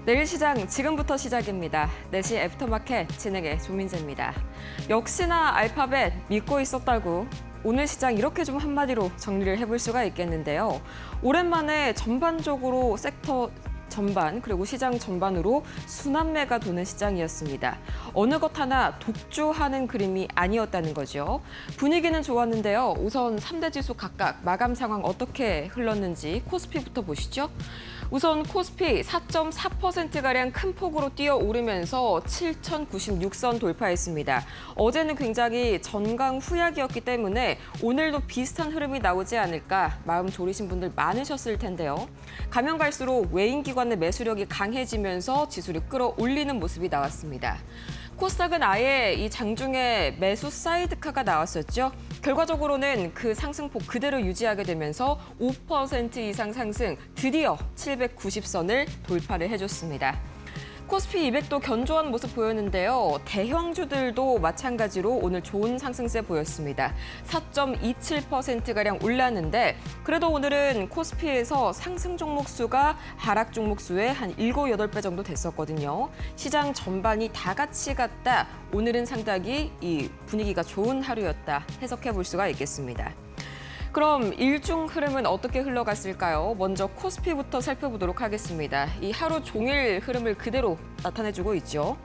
내일 시장 지금부터 시작입니다. 4시 애프터마켓 진행의 조민재입니다. 역시나 알파벳 믿고 있었다고. 오늘 시장 이렇게 좀 한마디로 정리를 해볼 수가 있겠는데요. 오랜만에 전반적으로 섹터 전반 그리고 시장 전반으로 순환매가 도는 시장이었습니다. 어느 것 하나 독주하는 그림이 아니었다는 거죠. 분위기는 좋았는데요. 우선 3대 지수 각각 마감 상황 어떻게 흘렀는지 코스피부터 보시죠. 우선 코스피 4.4%가량 큰 폭으로 뛰어오르면서 7,096선 돌파했습니다. 어제는 굉장히 전강 후약이었기 때문에 오늘도 비슷한 흐름이 나오지 않을까 마음 졸이신 분들 많으셨을 텐데요. 가면 갈수록 외인 기관의 매수력이 강해지면서 지수를 끌어올리는 모습이 나왔습니다. 코스닥은 아예 이 장중에 매수 사이드카가 나왔었죠. 결과적으로는 그 상승폭 그대로 유지하게 되면서 5% 이상 상승, 드디어 790선을 돌파를 해줬습니다. 코스피 200도 견조한 모습 보였는데요. 대형주들도 마찬가지로 오늘 좋은 상승세 보였습니다. 4.27%가량 올랐는데 그래도 오늘은 코스피에서 상승 종목 수가 하락 종목 수의 한 7, 8배 정도 됐었거든요. 시장 전반이 다 같이 갔다. 오늘은 상당히 이 분위기가 좋은 하루였다. 해석해 볼 수가 있겠습니다. 그럼 일중 흐름은 어떻게 흘러갔을까요? 먼저 코스피부터 살펴보도록 하겠습니다. 이 하루 종일 흐름을 그대로 나타내주고 있죠.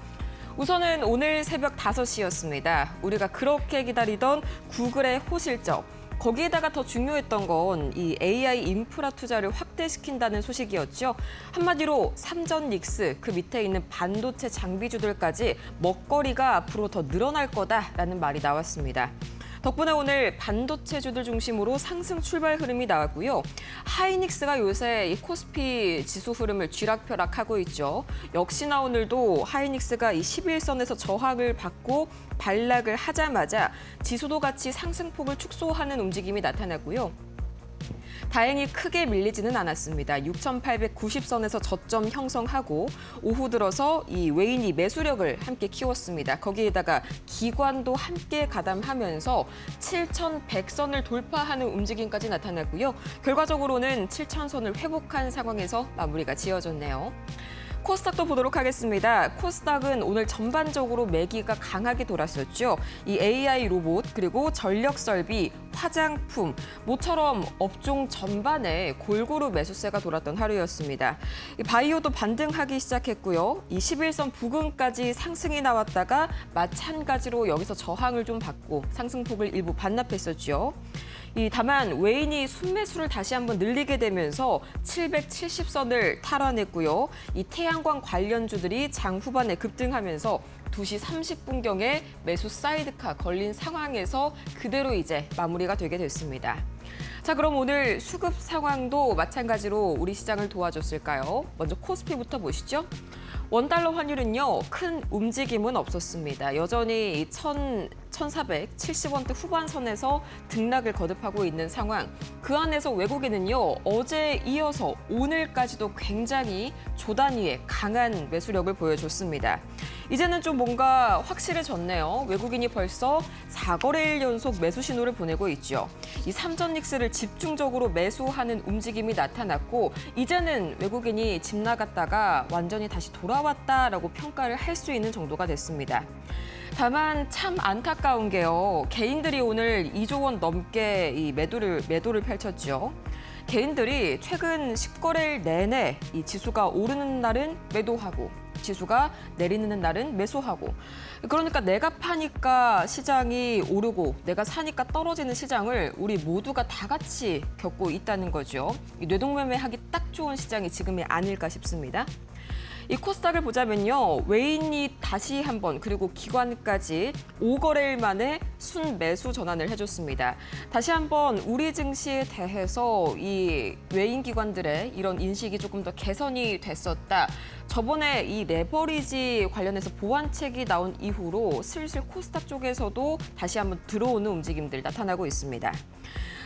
우선은 오늘 새벽 5시였습니다. 우리가 그렇게 기다리던 구글의 호실적. 거기에다가 더 중요했던 건 이 AI 인프라 투자를 확대시킨다는 소식이었죠. 한마디로 삼전 닉스, 그 밑에 있는 반도체 장비주들까지 먹거리가 앞으로 더 늘어날 거다라는 말이 나왔습니다. 덕분에 오늘 반도체주들 중심으로 상승 출발 흐름이 나왔고요. 하이닉스가 요새 이 코스피 지수 흐름을 쥐락펴락하고 있죠. 역시나 오늘도 하이닉스가 이 11선에서 저항을 받고 반락을 하자마자 지수도 같이 상승폭을 축소하는 움직임이 나타났고요. 다행히 크게 밀리지는 않았습니다. 6,890선에서 저점 형성하고 오후 들어서 이 외인이 매수력을 함께 키웠습니다. 거기에다가 기관도 함께 가담하면서 7,100선을 돌파하는 움직임까지 나타났고요. 결과적으로는 7,000선을 회복한 상황에서 마무리가 지어졌네요. 코스닥도 보도록 하겠습니다. 코스닥은 오늘 전반적으로 매기가 강하게 돌았었죠. 이 AI 로봇 그리고 전력 설비, 화장품, 모처럼 업종 전반에 골고루 매수세가 돌았던 하루였습니다. 이 바이오도 반등하기 시작했고요. 이 11선 부근까지 상승이 나왔다가 마찬가지로 여기서 저항을 좀 받고 상승폭을 일부 반납했었죠. 다만 외인이 순매수를 다시 한번 늘리게 되면서 770선을 탈환했고요. 이 태양광 관련주들이 장 후반에 급등하면서 2시 30분경에 매수 사이드카 걸린 상황에서 그대로 이제 마무리가 되게 됐습니다. 자, 그럼 오늘 수급 상황도 마찬가지로 우리 시장을 도와줬을까요? 먼저 코스피부터 보시죠. 원달러 환율은요, 큰 움직임은 없었습니다. 여전히 1,470원대 후반선에서 등락을 거듭하고 있는 상황. 그 안에서 외국인은요, 어제 이어서 오늘까지도 굉장히 조단위의 강한 매수력을 보여줬습니다. 이제는 좀 뭔가 확실해졌네요. 외국인이 벌써 4거래일 연속 매수 신호를 보내고 있죠. 이 삼전 닉스를 집중적으로 매수하는 움직임이 나타났고 이제는 외국인이 집 나갔다가 완전히 다시 돌아왔다라고 평가를 할 수 있는 정도가 됐습니다. 다만 참 안타까운 게요. 개인들이 오늘 2조 원 넘게 이 매도를 펼쳤죠. 개인들이 최근 10거래일 내내 이 지수가 오르는 날은 매도하고 지수가 내리는 날은 매수하고 그러니까 내가 파니까 시장이 오르고 내가 사니까 떨어지는 시장을 우리 모두가 다 같이 겪고 있다는 거죠. 이 뇌동매매하기 딱 좋은 시장이 지금이 아닐까 싶습니다. 이 코스닥을 보자면요. 외인이 다시 한번 그리고 기관까지 5거래일 만에 순매수 전환을 해줬습니다. 다시 한번 우리 증시에 대해서 이 외인 기관들의 이런 인식이 조금 더 개선이 됐었다. 저번에 이 레버리지 관련해서 보완책이 나온 이후로 슬슬 코스닥 쪽에서도 다시 한번 들어오는 움직임들 나타나고 있습니다.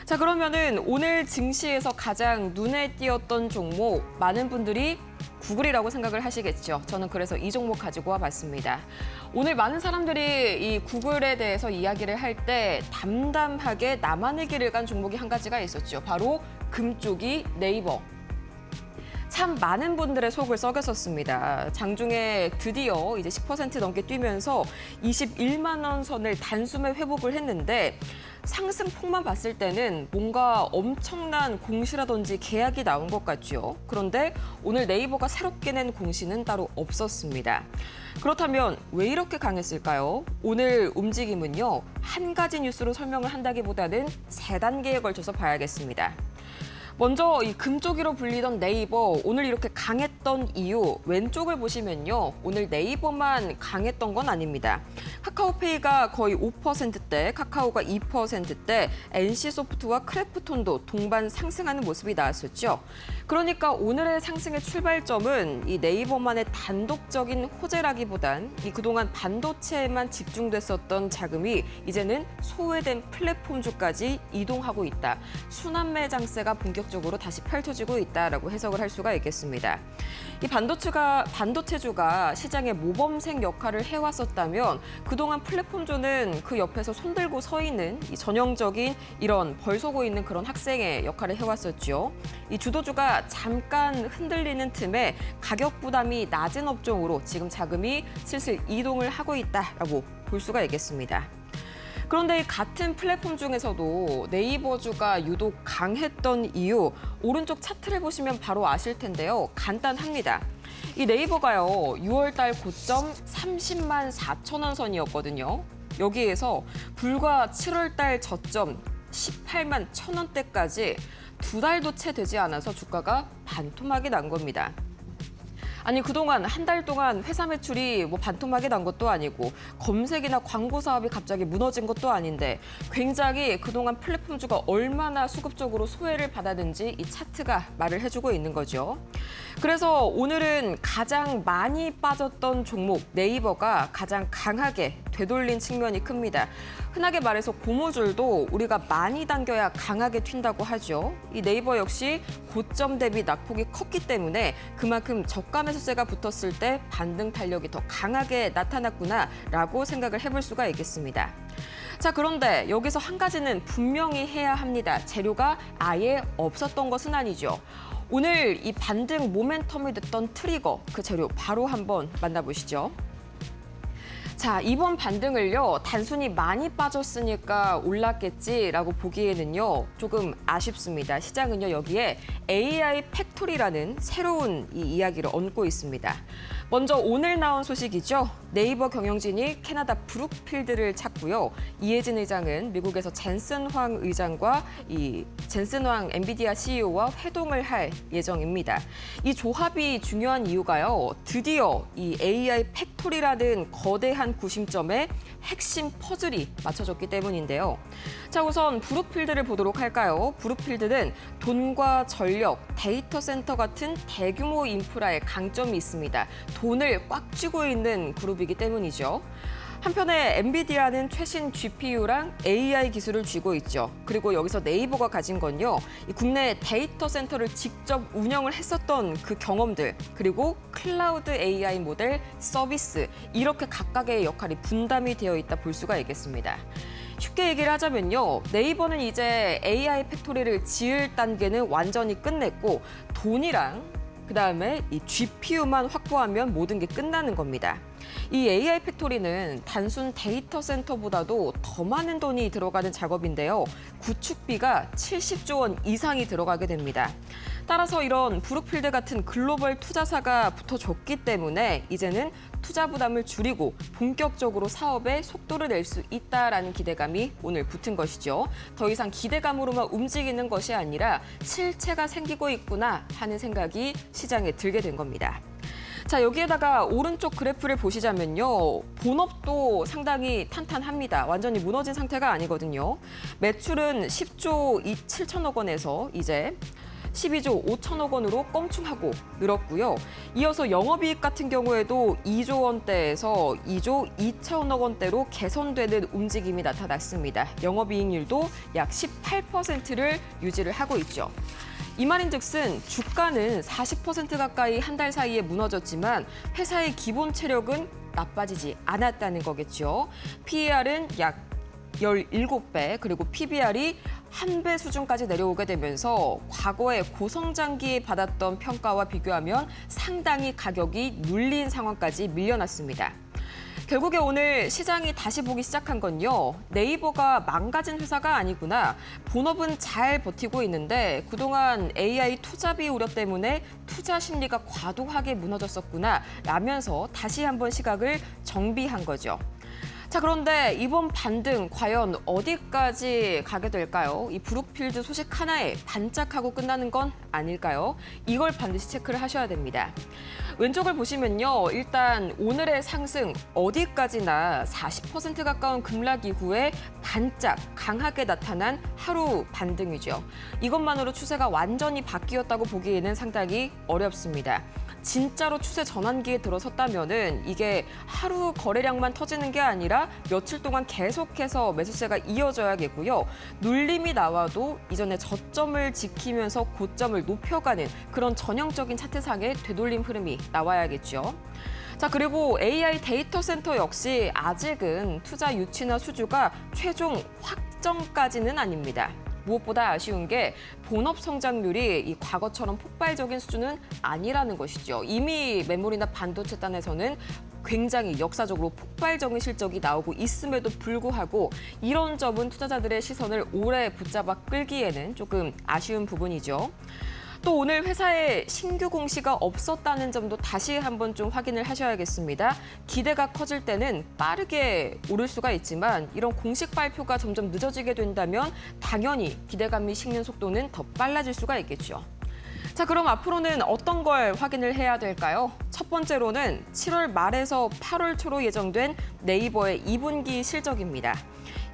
자, 그러면은 오늘 증시에서 가장 눈에 띄었던 종목 많은 분들이 구글이라고 생각을 하시겠죠. 저는 그래서 이 종목 가지고 와봤습니다. 오늘 많은 사람들이 이 구글에 대해서 이야기를 할 때 담담하게 나만의 길을 간 종목이 한 가지가 있었죠. 바로 금쪽이 네이버. 참 많은 분들의 속을 썩였었습니다. 장중에 드디어 이제 10% 넘게 뛰면서 21만 원 선을 단숨에 회복을 했는데 상승폭만 봤을 때는 뭔가 엄청난 공시라든지 계약이 나온 것 같죠. 그런데 오늘 네이버가 새롭게 낸 공시는 따로 없었습니다. 그렇다면 왜 이렇게 강했을까요? 오늘 움직임은요, 한 가지 뉴스로 설명을 한다기보다는 세 단계에 걸쳐서 봐야겠습니다. 먼저 이 금쪽이로 불리던 네이버, 오늘 이렇게 강했던 이유, 왼쪽을 보시면요. 오늘 네이버만 강했던 건 아닙니다. 카카오페이가 거의 5%대, 카카오가 2%대, NC소프트와 크래프톤도 동반 상승하는 모습이 나왔었죠. 그러니까 오늘의 상승의 출발점은 이 네이버만의 단독적인 호재라기보단 이 그동안 반도체에만 집중됐었던 자금이 이제는 소외된 플랫폼주까지 이동하고 있다. 순환매 장세가 본격적으로 다시 펼쳐지고 있다라고 해석을 할 수가 있겠습니다. 이 반도체주가 시장의 모범생 역할을 해왔었다면 그동안 플랫폼주는 그 옆에서 손들고 서 있는 이 전형적인 이런 벌 서고 있는 그런 학생의 역할을 해왔었죠. 이 주도주가 잠깐 흔들리는 틈에 가격 부담이 낮은 업종으로 지금 자금이 슬슬 이동을 하고 있다라고 볼 수가 있겠습니다. 그런데 이 같은 플랫폼 중에서도 네이버주가 유독 강했던 이유, 오른쪽 차트를 보시면 바로 아실 텐데요. 간단합니다. 이 네이버가요, 6월 달 고점 30만 4천 원 선이었거든요. 여기에서 불과 7월 달 저점 18만 1천 원대까지 두 달도 채 되지 않아서 주가가 반토막이 난 겁니다. 아니 그동안 한 달 동안 회사 매출이 반토막이 난 것도 아니고 검색이나 광고 사업이 갑자기 무너진 것도 아닌데 굉장히 그동안 플랫폼주가 얼마나 수급적으로 소외를 받았는지 이 차트가 말을 해주고 있는 거죠. 그래서 오늘은 가장 많이 빠졌던 종목 네이버가 가장 강하게 되돌린 측면이 큽니다. 흔하게 말해서 고무줄도 우리가 많이 당겨야 강하게 튄다고 하죠. 이 네이버 역시 고점 대비 낙폭이 컸기 때문에 그만큼 저가 매수세가 붙었을 때 반등 탄력이 더 강하게 나타났구나라고 생각을 해볼 수가 있겠습니다. 자, 그런데 여기서 한 가지는 분명히 해야 합니다. 재료가 아예 없었던 것은 아니죠. 오늘 이 반등 모멘텀이 됐던 트리거, 그 재료 바로 한번 만나보시죠. 자, 이번 반등을요, 단순히 많이 빠졌으니까 올랐겠지라고 보기에는요, 조금 아쉽습니다. 시장은요, 여기에 AI 팩토리라는 새로운 이 이야기를 얹고 있습니다. 먼저 오늘 나온 소식이죠. 네이버 경영진이 캐나다 브룩필드를 찾고요. 이해진 의장은 미국에서 젠슨 황 의장과 이 젠슨 황 엔비디아 CEO와 회동을 할 예정입니다. 이 조합이 중요한 이유가요. 드디어 이 AI 팩토리라는 거대한 구심점에 핵심 퍼즐이 맞춰졌기 때문인데요. 자, 우선 브룩필드를 보도록 할까요? 브룩필드는 돈과 전력, 데이터 센터 같은 대규모 인프라에 강점이 있습니다. 돈을 꽉 쥐고 있는 그룹이기 때문이죠. 한편에 엔비디아는 최신 GPU랑 AI 기술을 쥐고 있죠. 그리고 여기서 네이버가 가진 건요, 이 국내 데이터 센터를 직접 운영을 했었던 그 경험들, 그리고 클라우드 AI 모델, 서비스, 이렇게 각각의 역할이 분담이 되어 있다 볼 수가 있겠습니다. 쉽게 얘기를 하자면요, 네이버는 이제 AI 팩토리를 지을 단계는 완전히 끝냈고 돈이랑 그다음에 이 GPU만 확보하면 모든 게 끝나는 겁니다. 이 AI 팩토리는 단순 데이터 센터보다도 더 많은 돈이 들어가는 작업인데요. 구축비가 70조 원 이상이 들어가게 됩니다. 따라서 이런 브룩필드 같은 글로벌 투자사가 붙어줬기 때문에 이제는 투자 부담을 줄이고 본격적으로 사업에 속도를 낼 수 있다라는 기대감이 오늘 붙은 것이죠. 더 이상 기대감으로만 움직이는 것이 아니라 실체가 생기고 있구나 하는 생각이 시장에 들게 된 겁니다. 자, 여기에다가 오른쪽 그래프를 보시자면요. 본업도 상당히 탄탄합니다. 완전히 무너진 상태가 아니거든요. 매출은 10조 7천억 원에서 이제 12조 5천억 원으로 껑충하고 늘었고요. 이어서 영업이익 같은 경우에도 2조 원대에서 2조 2천억 원대로 개선되는 움직임이 나타났습니다. 영업이익률도 약 18%를 유지를 하고 있죠. 이 말인즉슨 주가는 40% 가까이 한 달 사이에 무너졌지만 회사의 기본 체력은 나빠지지 않았다는 거겠죠. PER은 약 17배, 그리고 PBR이 한 배 수준까지 내려오게 되면서 과거에 고성장기에 받았던 평가와 비교하면 상당히 가격이 눌린 상황까지 밀려났습니다. 결국에 오늘 시장이 다시 보기 시작한 건요. 네이버가 망가진 회사가 아니구나. 본업은 잘 버티고 있는데 그동안 AI 투자비 우려 때문에 투자 심리가 과도하게 무너졌었구나 라면서 다시 한번 시각을 정비한 거죠. 자, 그런데 이번 반등 과연 어디까지 가게 될까요? 이 브룩필드 소식 하나에 반짝하고 끝나는 건 아닐까요? 이걸 반드시 체크를 하셔야 됩니다. 왼쪽을 보시면요. 일단 오늘의 상승 어디까지나 40% 가까운 급락 이후에 반짝 강하게 나타난 하루 반등이죠. 이것만으로 추세가 완전히 바뀌었다고 보기에는 상당히 어렵습니다. 진짜로 추세 전환기에 들어섰다면은 이게 하루 거래량만 터지는 게 아니라 며칠 동안 계속해서 매수세가 이어져야겠고요. 눌림이 나와도 이전에 저점을 지키면서 고점을 높여가는 그런 전형적인 차트상의 되돌림 흐름이 나와야겠죠. 자, 그리고 AI 데이터 센터 역시 아직은 투자 유치나 수주가 최종 확정까지는 아닙니다. 무엇보다 아쉬운 게 본업 성장률이 이 과거처럼 폭발적인 수준은 아니라는 것이죠. 이미 메모리나 반도체 단에서는 굉장히 역사적으로 폭발적인 실적이 나오고 있음에도 불구하고 이런 점은 투자자들의 시선을 오래 붙잡아 끌기에는 조금 아쉬운 부분이죠. 또 오늘 회사에 신규 공시가 없었다는 점도 다시 한번 좀 확인을 하셔야겠습니다. 기대가 커질 때는 빠르게 오를 수가 있지만 이런 공식 발표가 점점 늦어지게 된다면 당연히 기대감이 식는 속도는 더 빨라질 수가 있겠죠. 자, 그럼 앞으로는 어떤 걸 확인을 해야 될까요? 첫 번째로는 7월 말에서 8월 초로 예정된 네이버의 2분기 실적입니다.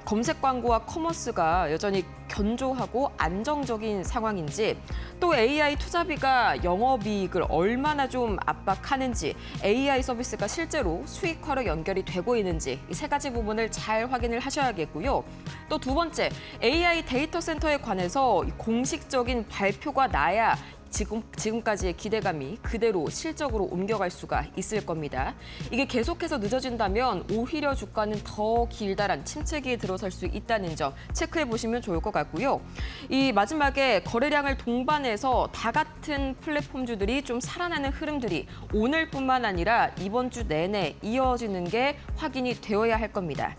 검색 광고와 커머스가 여전히 견조하고 안정적인 상황인지, 또 AI 투자비가 영업이익을 얼마나 좀 압박하는지, AI 서비스가 실제로 수익화로 연결이 되고 있는지 이 세 가지 부분을 잘 확인을 하셔야겠고요. 또 두 번째, AI 데이터 센터에 관해서 공식적인 발표가 나야 지금까지의 기대감이 그대로 실적으로 옮겨갈 수가 있을 겁니다. 이게 계속해서 늦어진다면 오히려 주가는 더 길다란 침체기에 들어설 수 있다는 점 체크해 보시면 좋을 것 같고요. 이 마지막에 거래량을 동반해서 다 같은 플랫폼주들이 좀 살아나는 흐름들이 오늘뿐만 아니라 이번 주 내내 이어지는 게 확인이 되어야 할 겁니다.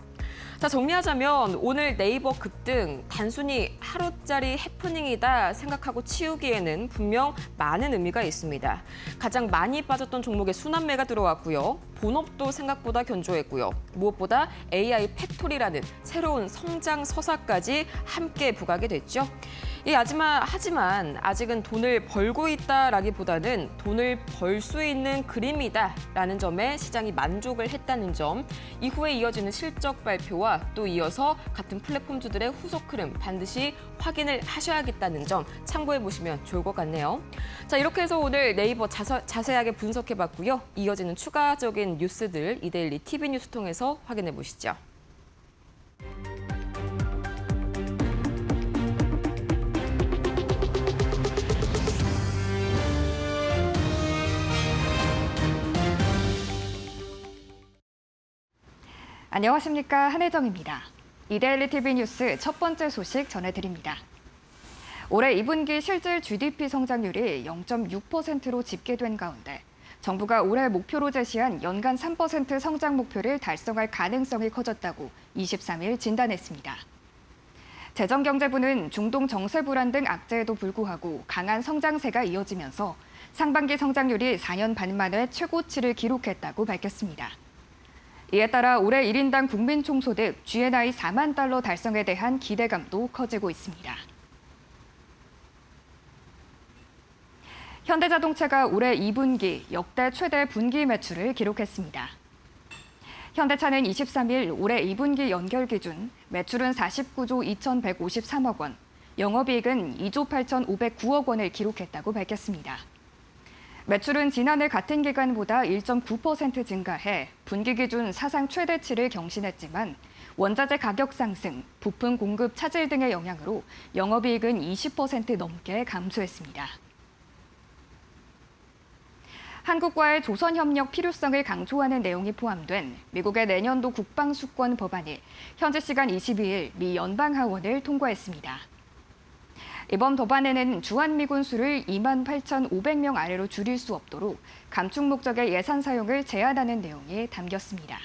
자, 정리하자면 오늘 네이버 급등 단순히 하루짜리 해프닝이다 생각하고 치우기에는 분명 많은 의미가 있습니다. 가장 많이 빠졌던 종목에 순환매가 들어왔고요. 본업도 생각보다 견조했고요. 무엇보다 AI 팩토리라는 새로운 성장 서사까지 함께 부각이 됐죠. 하지만 아직은 돈을 벌고 있다라기보다는 돈을 벌 수 있는 그림이다라는 점에 시장이 만족을 했다는 점, 이후에 이어지는 실적 발표와 또 이어서 같은 플랫폼주들의 후속 흐름 반드시 확인을 하셔야겠다는 점 참고해 보시면 좋을 것 같네요. 자, 이렇게 해서 오늘 네이버 자세하게 분석해봤고요. 이어지는 추가적인 뉴스들 이데일리 TV 뉴스 통해서 확인해 보시죠. 안녕하십니까, 한혜정입니다. 이데일리 TV 뉴스 첫 번째 소식 전해드립니다. 올해 2분기 실질 GDP 성장률이 0.6%로 집계된 가운데 정부가 올해 목표로 제시한 연간 3% 성장 목표를 달성할 가능성이 커졌다고 23일 진단했습니다. 재정경제부는 중동 정세 불안 등 악재에도 불구하고 강한 성장세가 이어지면서 상반기 성장률이 4년 반 만에 최고치를 기록했다고 밝혔습니다. 이에 따라 올해 1인당 국민 총소득 GNI 4만 달러 달성에 대한 기대감도 커지고 있습니다. 현대자동차가 올해 2분기 역대 최대 분기 매출을 기록했습니다. 현대차는 23일 올해 2분기 연결 기준 매출은 49조 2,153억 원, 영업이익은 2조 8,509억 원을 기록했다고 밝혔습니다. 매출은 지난해 같은 기간보다 1.9% 증가해 분기 기준 사상 최대치를 경신했지만 원자재 가격 상승, 부품 공급 차질 등의 영향으로 영업이익은 20% 넘게 감소했습니다. 한국과의 조선협력 필요성을 강조하는 내용이 포함된 미국의 내년도 국방수권 법안이 현지 시간 22일 미 연방하원을 통과했습니다. 이번 법안에는 주한미군 수를 28,500명 아래로 줄일 수 없도록 감축 목적의 예산 사용을 제한하는 내용이 담겼습니다.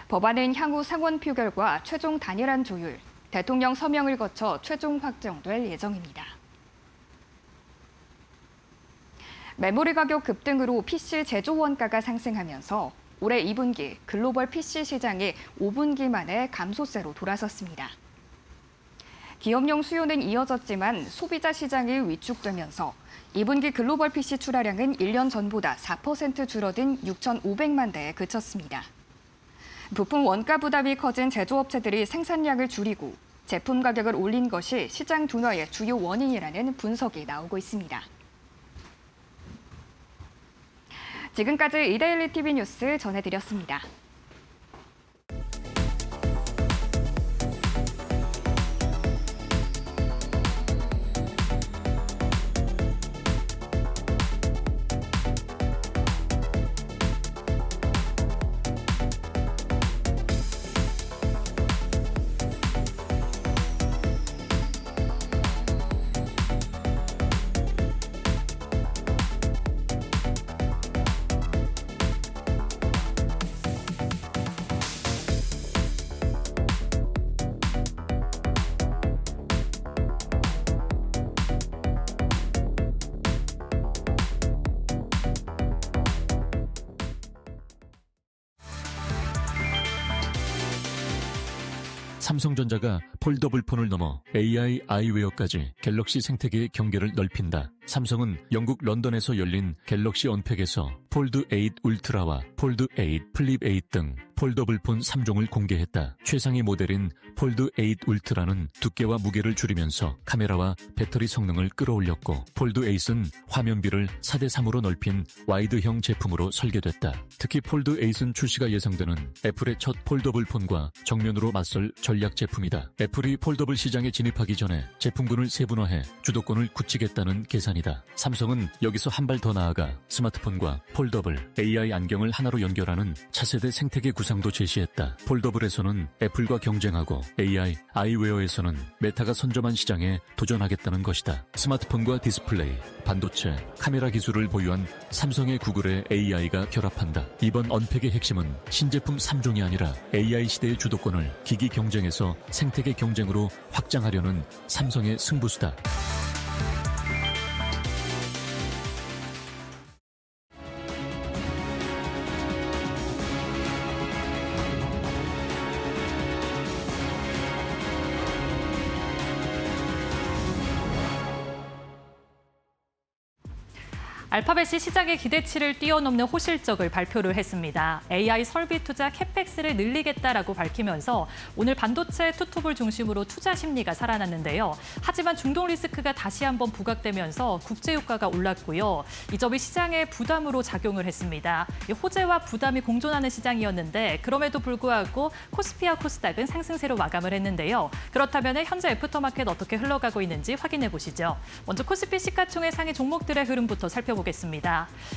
법안은 향후 상원 표결과 최종 단일한 조율, 대통령 서명을 거쳐 최종 확정될 예정입니다. 메모리 가격 급등으로 PC 제조 원가가 상승하면서 올해 2분기 글로벌 PC 시장이 5분기 만에 감소세로 돌아섰습니다. 기업용 수요는 이어졌지만 소비자 시장이 위축되면서 2분기 글로벌 PC 출하량은 1년 전보다 4% 줄어든 6,500만 대에 그쳤습니다. 부품 원가 부담이 커진 제조업체들이 생산량을 줄이고 제품 가격을 올린 것이 시장 둔화의 주요 원인이라는 분석이 나오고 있습니다. 지금까지 이데일리 TV 뉴스 전해드렸습니다. 삼성전자가 폴더블 폰을 넘어 AI 아이웨어까지 갤럭시 생태계의 경계를 넓힌다. 삼성은 영국 런던에서 열린 갤럭시 언팩에서 폴드 8 울트라와 폴드 8 플립 8 등 폴더블 폰 3종을 공개했다. 최상위 모델인 폴드 8 울트라는 두께와 무게를 줄이면서 카메라와 배터리 성능을 끌어올렸고, 폴드 8은 화면비를 4:3으로 넓힌 와이드형 제품으로 설계됐다. 특히 폴드 8은 출시가 예상되는 애플의 첫 폴더블 폰과 정면으로 맞설 전략 제품이다. 애플이 폴더블 시장에 진입하기 전에 제품군을 세분화해 주도권을 굳히겠다는 계산이다. 삼성은 여기서 한 발 더 나아가 스마트폰과 폴더블, AI 안경을 하나로 연결하는 차세대 생태계 구상도 제시했다. 폴더블에서는 애플과 경쟁하고 AI 아이웨어에서는 메타가 선점한 시장에 도전하겠다는 것이다. 스마트폰과 디스플레이, 반도체, 카메라 기술을 보유한 삼성의 구글의 AI가 결합한다. 이번 언팩의 핵심은 신제품 3종이 아니라 AI 시대의 주도권을 기기 경쟁에서 생태계 경쟁으로 확장하려는 삼성의 승부수다. 알파벳이 시장의 기대치를 뛰어넘는 호실적을 발표를 했습니다. AI 설비 투자 캐펙스를 늘리겠다라고 밝히면서 오늘 반도체 투톱을 중심으로 투자 심리가 살아났는데요. 하지만 중동 리스크가 다시 한번 부각되면서 국제 유가가 올랐고요. 이 점이 시장에 부담으로 작용을 했습니다. 호재와 부담이 공존하는 시장이었는데 그럼에도 불구하고 코스피와 코스닥은 상승세로 마감을 했는데요. 그렇다면 현재 애프터마켓 어떻게 흘러가고 있는지 확인해 보시죠. 먼저 코스피 시가총액 상위 종목들의 흐름부터 살펴보겠습니다.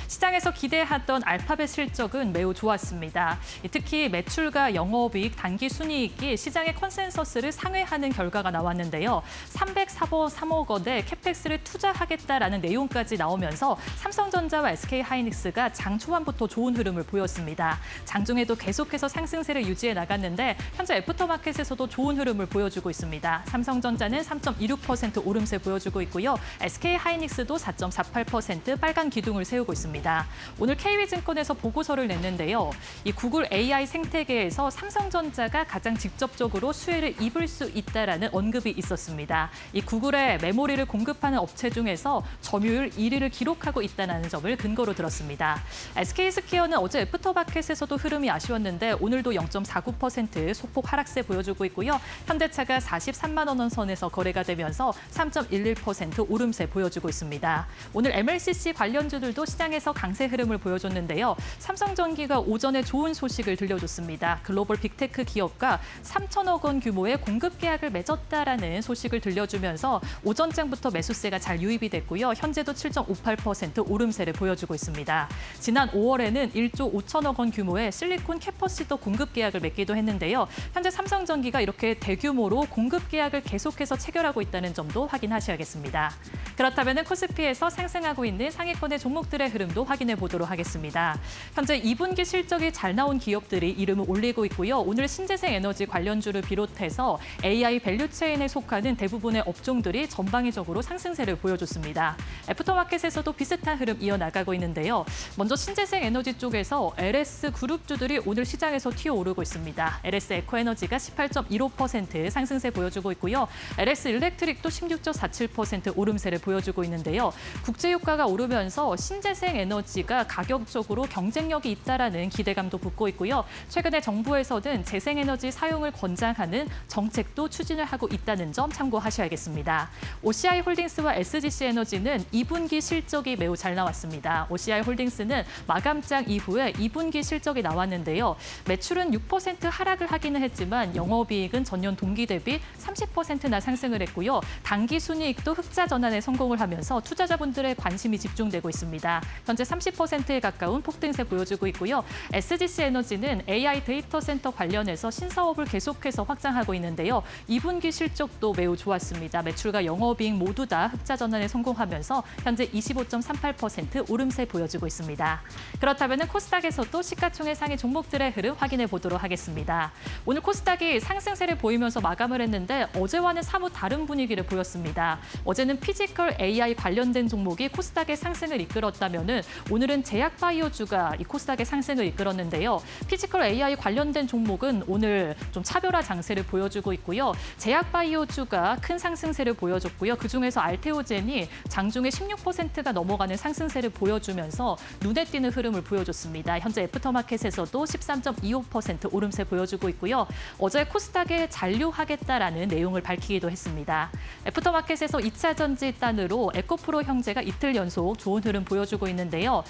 시장에서 기대하던 알파벳 실적은 매우 좋았습니다. 특히 매출과 영업이익, 단기순이익이 시장의 컨센서스를 상회하는 결과가 나왔는데요. 303억 원의 캐펙스를 투자하겠다라는 내용까지 나오면서 삼성전자와 SK하이닉스가 장 초반부터 좋은 흐름을 보였습니다. 장중에도 계속해서 상승세를 유지해 나갔는데 현재 애프터마켓에서도 좋은 흐름을 보여주고 있습니다. 삼성전자는 3.26% 오름세 보여주고 있고요. SK하이닉스도 4.48% 빨간 기둥을 세우고 있습니다. 오늘 KB증권에서 보고서를 냈는데요. 이 구글 AI 생태계에서 삼성전자가 가장 직접적으로 수혜를 입을 수 있다라는 언급이 있었습니다. 이 구글의 메모리를 공급하는 업체 중에서 점유율 1위를 기록하고 있다는 점을 근거로 들었습니다. SK스퀘어는 어제 애프터마켓에서도 흐름이 아쉬웠는데 오늘도 0.49% 소폭 하락세 보여주고 있고요. 현대차가 43만 원 선에서 거래가 되면서 3.11% 오름세 보여주고 있습니다. 오늘 MLCC 관련 관련주들도 시장에서 강세 흐름을 보여줬는데요. 삼성전기가 오전에 좋은 소식을 들려줬습니다. 글로벌 빅테크 기업과 3천억 원 규모의 공급 계약을 맺었다라는 소식을 들려주면서 오전장부터 매수세가 잘 유입이 됐고요. 현재도 7.58% 오름세를 보여주고 있습니다. 지난 5월에는 1조 5천억 원 규모의 실리콘 캐퍼시터 공급 계약을 맺기도 했는데요. 현재 삼성전기가 이렇게 대규모로 공급 계약을 계속해서 체결하고 있다는 점도 확인하셔야겠습니다. 그렇다면 코스피에서 상승하고 있는 상위권의 종목들의 흐름도 확인해 보도록 하겠습니다. 현재 2분기 실적이 잘 나온 기업들이 이름을 올리고 있고요. 오늘 신재생 에너지 관련주를 비롯해서 AI 밸류체인에 속하는 대부분의 업종들이 전방위적으로 상승세를 보여줬습니다. 애프터마켓에서도 비슷한 흐름 이어나가고 있는데요. 먼저 신재생 에너지 쪽에서 LS 그룹주들이 오늘 시장에서 튀어오르고 있습니다. LS 에코에너지가 18.15% 상승세 보여주고 있고요. LS 일렉트릭도 16.47% 오름세를 보여주고 있는데요. 국제유가가 오르면서 신재생 에너지가 가격적으로 경쟁력이 있다라는 기대감도 붙고 있고요. 최근에 정부에서는 재생에너지 사용을 권장하는 정책도 추진을 하고 있다는 점 참고하셔야겠습니다. OCI 홀딩스와 SGC 에너지는 2분기 실적이 매우 잘 나왔습니다. OCI 홀딩스는 마감장 이후에 2분기 실적이 나왔는데요. 매출은 6% 하락을 하기는 했지만 영업이익은 전년 동기 대비 30%나 상승을 했고요. 당기순이익도 흑자 전환에 성공을 하면서 투자자분들의 관심이 집중되고 있습니다. 현재 30%에 가까운 폭등세 보여주고 있고요. SGC 에너지는 AI 데이터 센터 관련해서 신사업을 계속해서 확장하고 있는데요. 2분기 실적도 매우 좋았습니다. 매출과 영업이익 모두 다 흑자 전환에 성공하면서 현재 25.38% 오름세 보여주고 있습니다. 그렇다면 코스닥에서도 시가총액 상위 종목들의 흐름 확인해 보도록 하겠습니다. 오늘 코스닥이 상승세를 보이면서 마감을 했는데 어제와는 사뭇 다른 분위기를 보였습니다. 어제는 피지컬 AI 관련된 종목이 코스닥의 상승을 이끌었다면 오늘은 제약바이오주가 이 코스닥의 상승을 이끌었는데요. 피지컬 AI 관련된 종목은 오늘 좀 차별화 장세를 보여주고 있고요. 제약바이오주가 큰 상승세를 보여줬고요. 그중에서 알테오젠이 장중에 16%가 넘어가는 상승세를 보여주면서 눈에 띄는 흐름을 보여줬습니다. 현재 애프터마켓에서도 13.25% 오름세 보여주고 있고요. 어제 코스닥에 잔류하겠다라는 내용을 밝히기도 했습니다. 애프터마켓에서 2차 전지 단으로 에코프로 형제가 이틀 연속 좋은 흐름 보여주고 있는데요.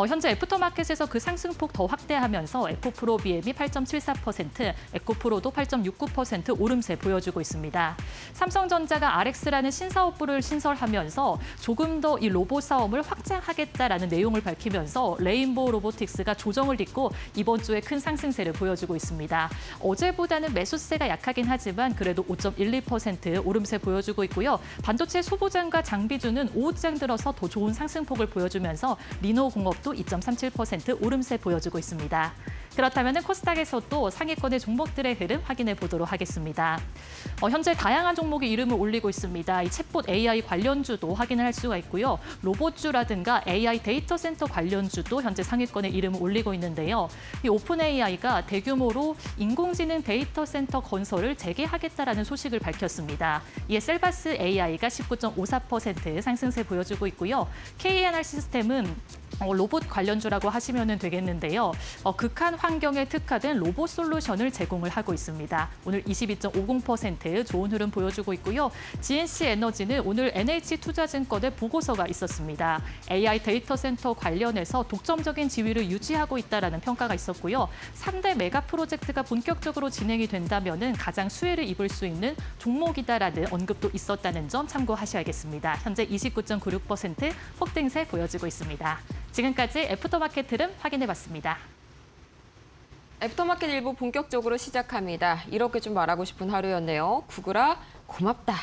현재 애프터마켓에서 그 상승폭 더 확대하면서 에코프로 BM이 8.74%, 에코프로도 8.69% 오름세 보여주고 있습니다. 삼성전자가 RX라는 신사업부를 신설하면서 조금 더 이 로봇 사업을 확장하겠다라는 내용을 밝히면서 레인보우 로보틱스가 조정을 딛고 이번 주에 큰 상승세를 보여주고 있습니다. 어제보다는 매수세가 약하긴 하지만 그래도 5.12% 오름세 보여주고 있고요. 반도체 소보장과 장비주는 오후장 들어서 더 좋은 상승폭을 보여주면서 리노공업도 2.37% 오름세 보여주고 있습니다. 그렇다면 코스닥에서도 상위권의 종목들의 흐름 확인해 보도록 하겠습니다. 현재 다양한 종목이 이름을 올리고 있습니다. 이 챗봇 AI 관련주도 확인을 할 수가 있고요. 로봇주라든가 AI 데이터 센터 관련주도 현재 상위권에 이름을 올리고 있는데요. 이 오픈 AI가 대규모로 인공지능 데이터 센터 건설을 재개하겠다라는 소식을 밝혔습니다. 이에 셀바스 AI가 19.54% 상승세 보여주고 있고요. KNR 시스템은 로봇 관련주라고 하시면 되겠는데요. 극한 환경에 특화된 로봇 솔루션을 제공을 하고 있습니다. 오늘 22.50% 좋은 흐름 보여주고 있고요. GNC 에너지는 오늘 NH투자증권의 보고서가 있었습니다. AI 데이터 센터 관련해서 독점적인 지위를 유지하고 있다는 평가가 있었고요. 3대 메가 프로젝트가 본격적으로 진행이 된다면 가장 수혜를 입을 수 있는 종목이다라는 언급도 있었다는 점 참고하셔야겠습니다. 현재 29.96% 폭등세 보여지고 있습니다. 지금까지 애프터마켓 흐름 확인해봤습니다. 애프터마켓 일부 본격적으로 시작합니다. 이렇게 좀 말하고 싶은 하루였네요. 구글아, 고맙다.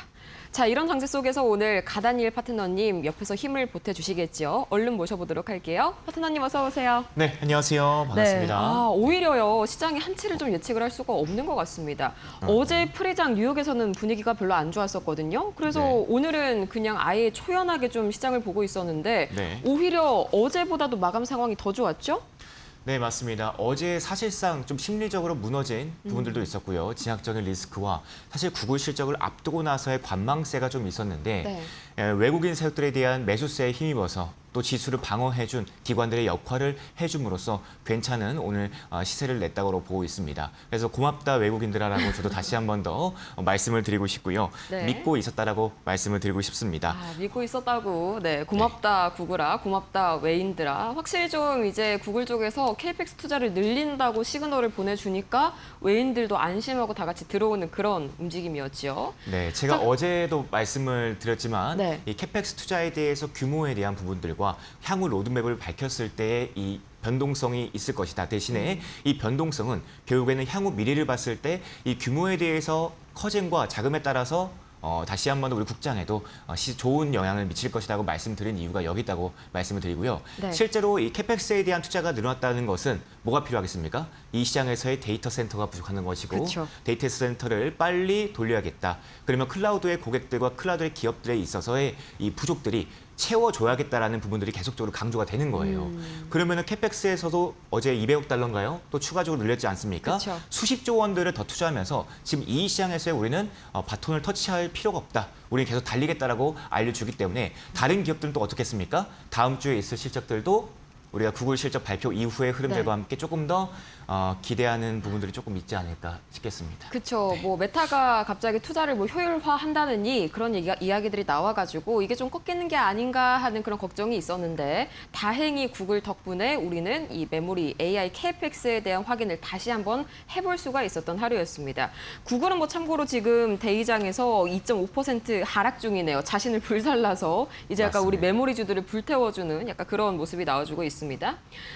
자, 이런 장세 속에서 오늘 가다니엘 파트너님 옆에서 힘을 보태주시겠죠. 얼른 모셔보도록 할게요. 파트너님 어서 오세요. 네, 안녕하세요. 반갑습니다. 오히려요. 시장의 한치를 좀 예측을 할 수가 없는 것 같습니다. 어제 프리장 뉴욕에서는 분위기가 별로 안 좋았었거든요. 그래서 네. 오늘은 그냥 아예 초연하게 좀 시장을 보고 있었는데 네. 오히려 어제보다도 마감 상황이 더 좋았죠? 네, 맞습니다. 어제 사실상 좀 심리적으로 무너진 부분들도 있었고요. 진학적인 리스크와 사실 구글 실적을 앞두고 나서의 관망세가 좀 있었는데 네. 외국인 세력들에 대한 매수세에 힘입어서 또 또 지수를 방어해준 기관들의 역할을 해줌으로써 괜찮은 오늘 시세를 냈다고 보고 있습니다. 그래서 고맙다 외국인들아라고 저도 다시 한 번 더 말씀을 드리고 싶고요. 네. 믿고 있었다라고 말씀을 드리고 싶습니다. 믿고 있었다고. 네, 고맙다 구글아, 고맙다 외인들아. 확실히 좀 이제 구글 쪽에서 KPX 투자를 늘린다고 시그널을 보내주니까 외인들도 안심하고 다 같이 들어오는 그런 움직임이었죠. 네, 제가 어제도 말씀을 드렸지만 네. 이 캐펙스 투자에 대해서 규모에 대한 부분들과 향후 로드맵을 밝혔을 때의 이 변동성이 있을 것이다. 대신에 이 변동성은 결국에는 향후 미래를 봤을 때 이 규모에 대해서 커짐과 자금에 따라서 다시 한 번 우리 국장에도 좋은 영향을 미칠 것이라고 말씀드린 이유가 여기 있다고 말씀을 드리고요. 네. 실제로 이 캐펙스에 대한 투자가 늘어났다는 것은 뭐가 필요하겠습니까? 이 시장에서의 데이터 센터가 부족한 것이고 그쵸. 데이터 센터를 빨리 돌려야겠다. 그러면 클라우드의 고객들과 클라우드의 기업들에 있어서의 이 부족들이 채워줘야겠다라는 부분들이 계속적으로 강조가 되는 거예요. 그러면은 캐펙스에서도 어제 200억 달러인가요? 또 추가적으로 늘렸지 않습니까? 그쵸. 수십조 원들을 더 투자하면서 지금 이 시장에서 우리는 바톤을 터치할 필요가 없다. 우리는 계속 달리겠다라고 알려주기 때문에 다른 기업들은 또 어떻겠습니까? 다음 주에 있을 실적들도 우리가 구글 실적 발표 이후의 흐름들과 함께 조금 더 기대하는 부분들이 조금 있지 않을까 싶겠습니다. 그렇죠. 뭐 메타가 갑자기 투자를 뭐 효율화한다느니 그런 이야기들이 나와가지고 이게 좀 꺾이는 게 아닌가 하는 그런 걱정이 있었는데 다행히 구글 덕분에 우리는 이 메모리 AI KPX에 대한 확인을 다시 한번 해볼 수가 있었던 하루였습니다. 구글은 뭐 참고로 지금 대이장에서 2.5% 하락 중이네요. 자신을 불살라서 이제 약간 우리 맞습니다. 메모리주들을 불태워주는 약간 그런 모습이 나와주고 있습니다.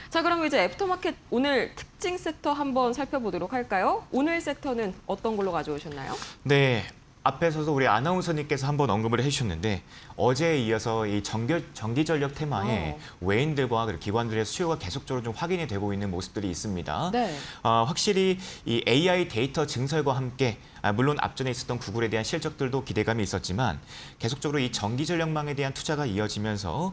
자, 그럼 이제 애프터마켓 오늘 특징 섹터 한번 살펴보도록 할까요? 오늘 섹터는 어떤 걸로 가져오셨나요? 네. 앞에서도 우리 아나운서님께서 한번 언급을 해주셨는데 어제에 이어서 이 전기 전력 테마에 외인들과 그리고 기관들의 수요가 계속적으로 좀 확인이 되고 있는 모습들이 있습니다. 네. 확실히 이 AI 데이터 증설과 함께 물론 앞전에 있었던 구글에 대한 실적들도 기대감이 있었지만 계속적으로 이 전기 전력망에 대한 투자가 이어지면서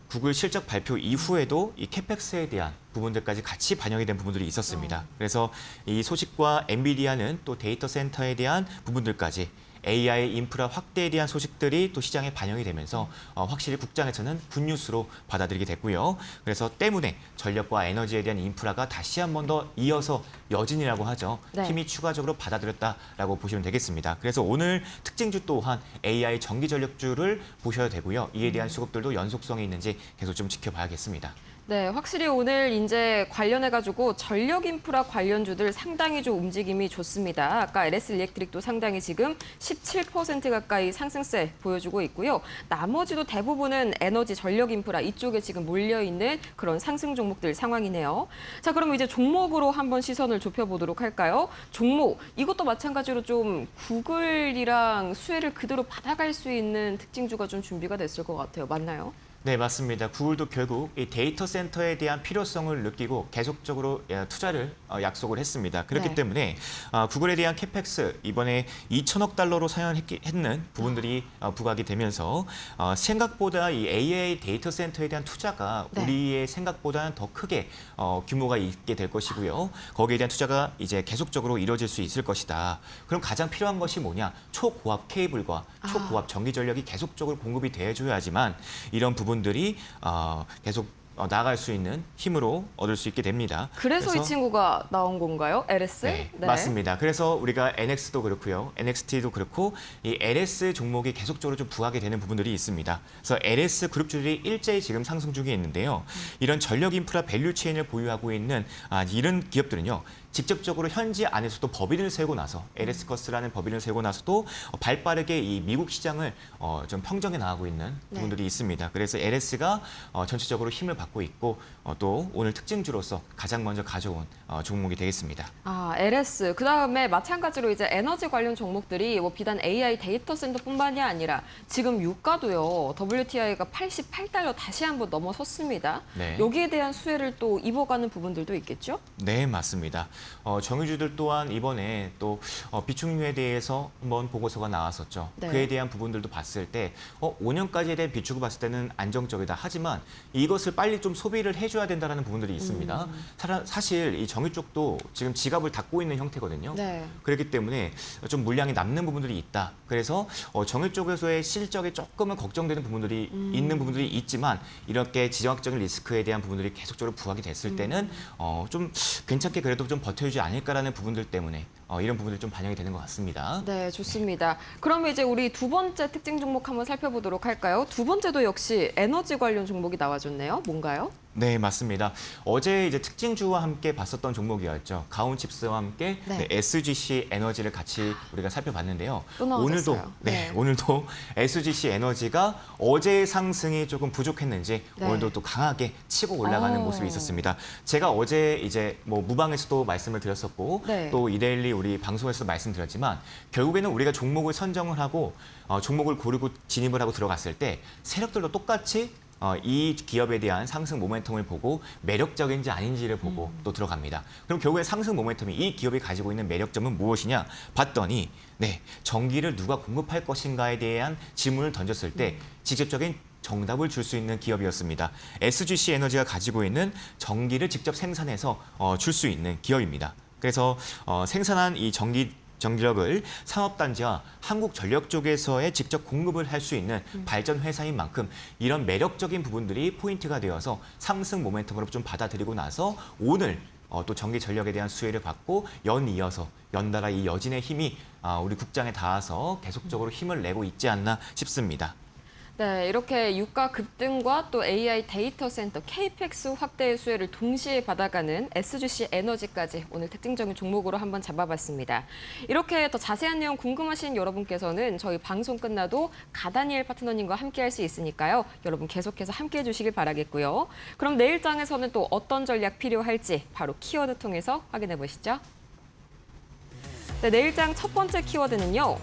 구글 실적 발표 이후에도 이 캐펙스에 대한 부분들까지 같이 반영이 된 부분들이 있었습니다. 그래서 이 소식과 엔비디아는 또 데이터 센터에 대한 부분들까지 AI 인프라 확대에 대한 소식들이 또 시장에 반영이 되면서 확실히 국장에서는 굿뉴스로 받아들이게 됐고요. 그래서 때문에 전력과 에너지에 대한 인프라가 다시 한 번 더 이어서 여진이라고 하죠. 네. 힘이 추가적으로 받아들였다라고 보시면 되겠습니다. 그래서 오늘 특징주 또한 AI 전기 전력주를 보셔야 되고요. 이에 대한 수급들도 연속성이 있는지 계속 좀 지켜봐야겠습니다. 네, 확실히 오늘 이제 관련해가지고 전력 인프라 관련주들 상당히 좀 움직임이 좋습니다. 아까 LS 일렉트릭도 상당히 지금 17% 가까이 상승세 보여주고 있고요. 나머지도 대부분은 에너지 전력 인프라 이쪽에 지금 몰려있는 그런 상승 종목들 상황이네요. 자, 그럼 이제 종목으로 한번 시선을 좁혀보도록 할까요? 종목, 이것도 마찬가지로 좀 구글이랑 수혜를 그대로 받아갈 수 있는 특징주가 좀 준비가 됐을 것 같아요. 맞나요? 네, 맞습니다. 구글도 결국 이 데이터 센터에 대한 필요성을 느끼고 계속적으로 투자를 약속을 했습니다. 그렇기 네. 때문에 구글에 대한 캐펙스 이번에 2천억 달러로 사용했는 부분들이 부각이 되면서 생각보다 이 AI 데이터 센터에 대한 투자가 네. 우리의 생각보다는 더 크게 규모가 있게 될 것이고요. 거기에 대한 투자가 이제 계속적으로 이루어질 수 있을 것이다. 그럼 가장 필요한 것이 뭐냐? 초고압 케이블과 초고압 전기 전력이 계속적으로 공급이 돼줘야지만 이런 부분들이 계속 나아갈 수 있는 힘으로 얻을 수 있게 됩니다. 그래서 이 친구가 나온 건가요? LS? 네, 맞습니다. 그래서 우리가 NX도 그렇고요, NXT도 그렇고 이 LS 종목이 계속적으로 좀 부각이 되는 부분들이 있습니다. 그래서 LS 그룹주들이 일제히 지금 상승 중에 있는데요. 이런 전력 인프라 밸류 체인을 보유하고 있는 이런 기업들은요. 직접적으로 현지 안에서도 법인을 세우고 나서 LS커스라는 법인을 세우고 나서도 발빠르게 이 미국 시장을 좀 평정해 나가고 있는 부분들이 있습니다. 그래서 LS가 전체적으로 힘을 받고 있고 또 오늘 특징주로서 가장 먼저 가져온 종목이 되겠습니다. LS. 그다음에 마찬가지로 이제 에너지 관련 종목들이 뭐 비단 AI 데이터 센터뿐만이 아니라 지금 유가도요. WTI가 88달러 다시 한번 넘어섰습니다. 네. 여기에 대한 수혜를 또 입어가는 부분들도 있겠죠? 네, 맞습니다. 정유주들 또한 이번에 또 비축류에 대해서 한번 보고서가 나왔었죠. 네. 그에 대한 부분들도 봤을 때 5년까지에 대한 비축을 봤을 때는 안정적이다. 하지만 이것을 빨리 좀 소비를 해줘야 된다는 부분들이 있습니다. 사실 이 정유 쪽도 지금 지갑을 닫고 있는 형태거든요. 네. 그렇기 때문에 좀 물량이 남는 부분들이 있다. 그래서 정유 쪽에서의 실적에 조금은 걱정되는 부분들이 있는 부분들이 있지만 이렇게 지정학적인 리스크에 대한 부분들이 계속적으로 부각이 됐을 때는 좀 괜찮게 그래도 좀 버텨주지 않을까라는 부분들 때문에 이런 부분들이 좀 반영이 되는 것 같습니다. 네, 좋습니다. 그러면 이제 우리 두 번째 특징 종목 한번 살펴보도록 할까요? 두 번째도 역시 에너지 관련 종목이 나와줬네요. 뭔가요? 네, 맞습니다. 어제 이제 특징주와 함께 봤었던 종목이었죠. 가온칩스와 함께 네. SGC 에너지를 같이 우리가 살펴봤는데요. 또 나와줬어요. 오늘도 네. 오늘도 SGC 에너지가 어제의 상승이 조금 부족했는지 네. 오늘도 또 강하게 치고 올라가는 오. 모습이 있었습니다. 제가 어제 이제 뭐 무방에서도 말씀을 드렸었고 네. 또 이데일리 우리 방송에서도 말씀드렸지만 결국에는 우리가 종목을 선정을 하고 종목을 고르고 진입을 하고 들어갔을 때 세력들도 똑같이 이 기업에 대한 상승 모멘텀을 보고 매력적인지 아닌지를 보고 또 들어갑니다. 그럼 결국에 상승 모멘텀이 이 기업이 가지고 있는 매력점은 무엇이냐 봤더니 전기를 누가 공급할 것인가에 대한 질문을 던졌을 때 직접적인 정답을 줄 수 있는 기업이었습니다. SGC 에너지가 가지고 있는 전기를 생산해서 줄 수 있는 기업입니다. 그래서 생산한 이 전기력을 산업단지와 한국전력 쪽에서의 직접 공급을 할 수 있는 발전 회사인 만큼 이런 매력적인 부분들이 포인트가 되어서 상승 모멘텀으로 좀 받아들이고 나서 오늘 또 전기 전력에 대한 수혜를 받고 연이어서 연달아 이 여진의 힘이 우리 국장에 닿아서 계속적으로 힘을 내고 있지 않나 싶습니다. 네, 이렇게 유가 급등과 또 AI 데이터 센터 KPX 확대의 수혜를 동시에 받아가는 SGC 에너지까지 오늘 특징적인 종목으로 한번 잡아봤습니다. 이렇게 더 자세한 내용 궁금하신 여러분께서는 저희 방송 끝나도 가다니엘 파트너님과 함께할 수 있으니까요. 여러분 계속해서 함께해 주시길 바라겠고요. 그럼 내일장에서는 또 어떤 전략 필요할지 바로 키워드 통해서 확인해 보시죠. 네, 내일장 첫 번째 키워드는요.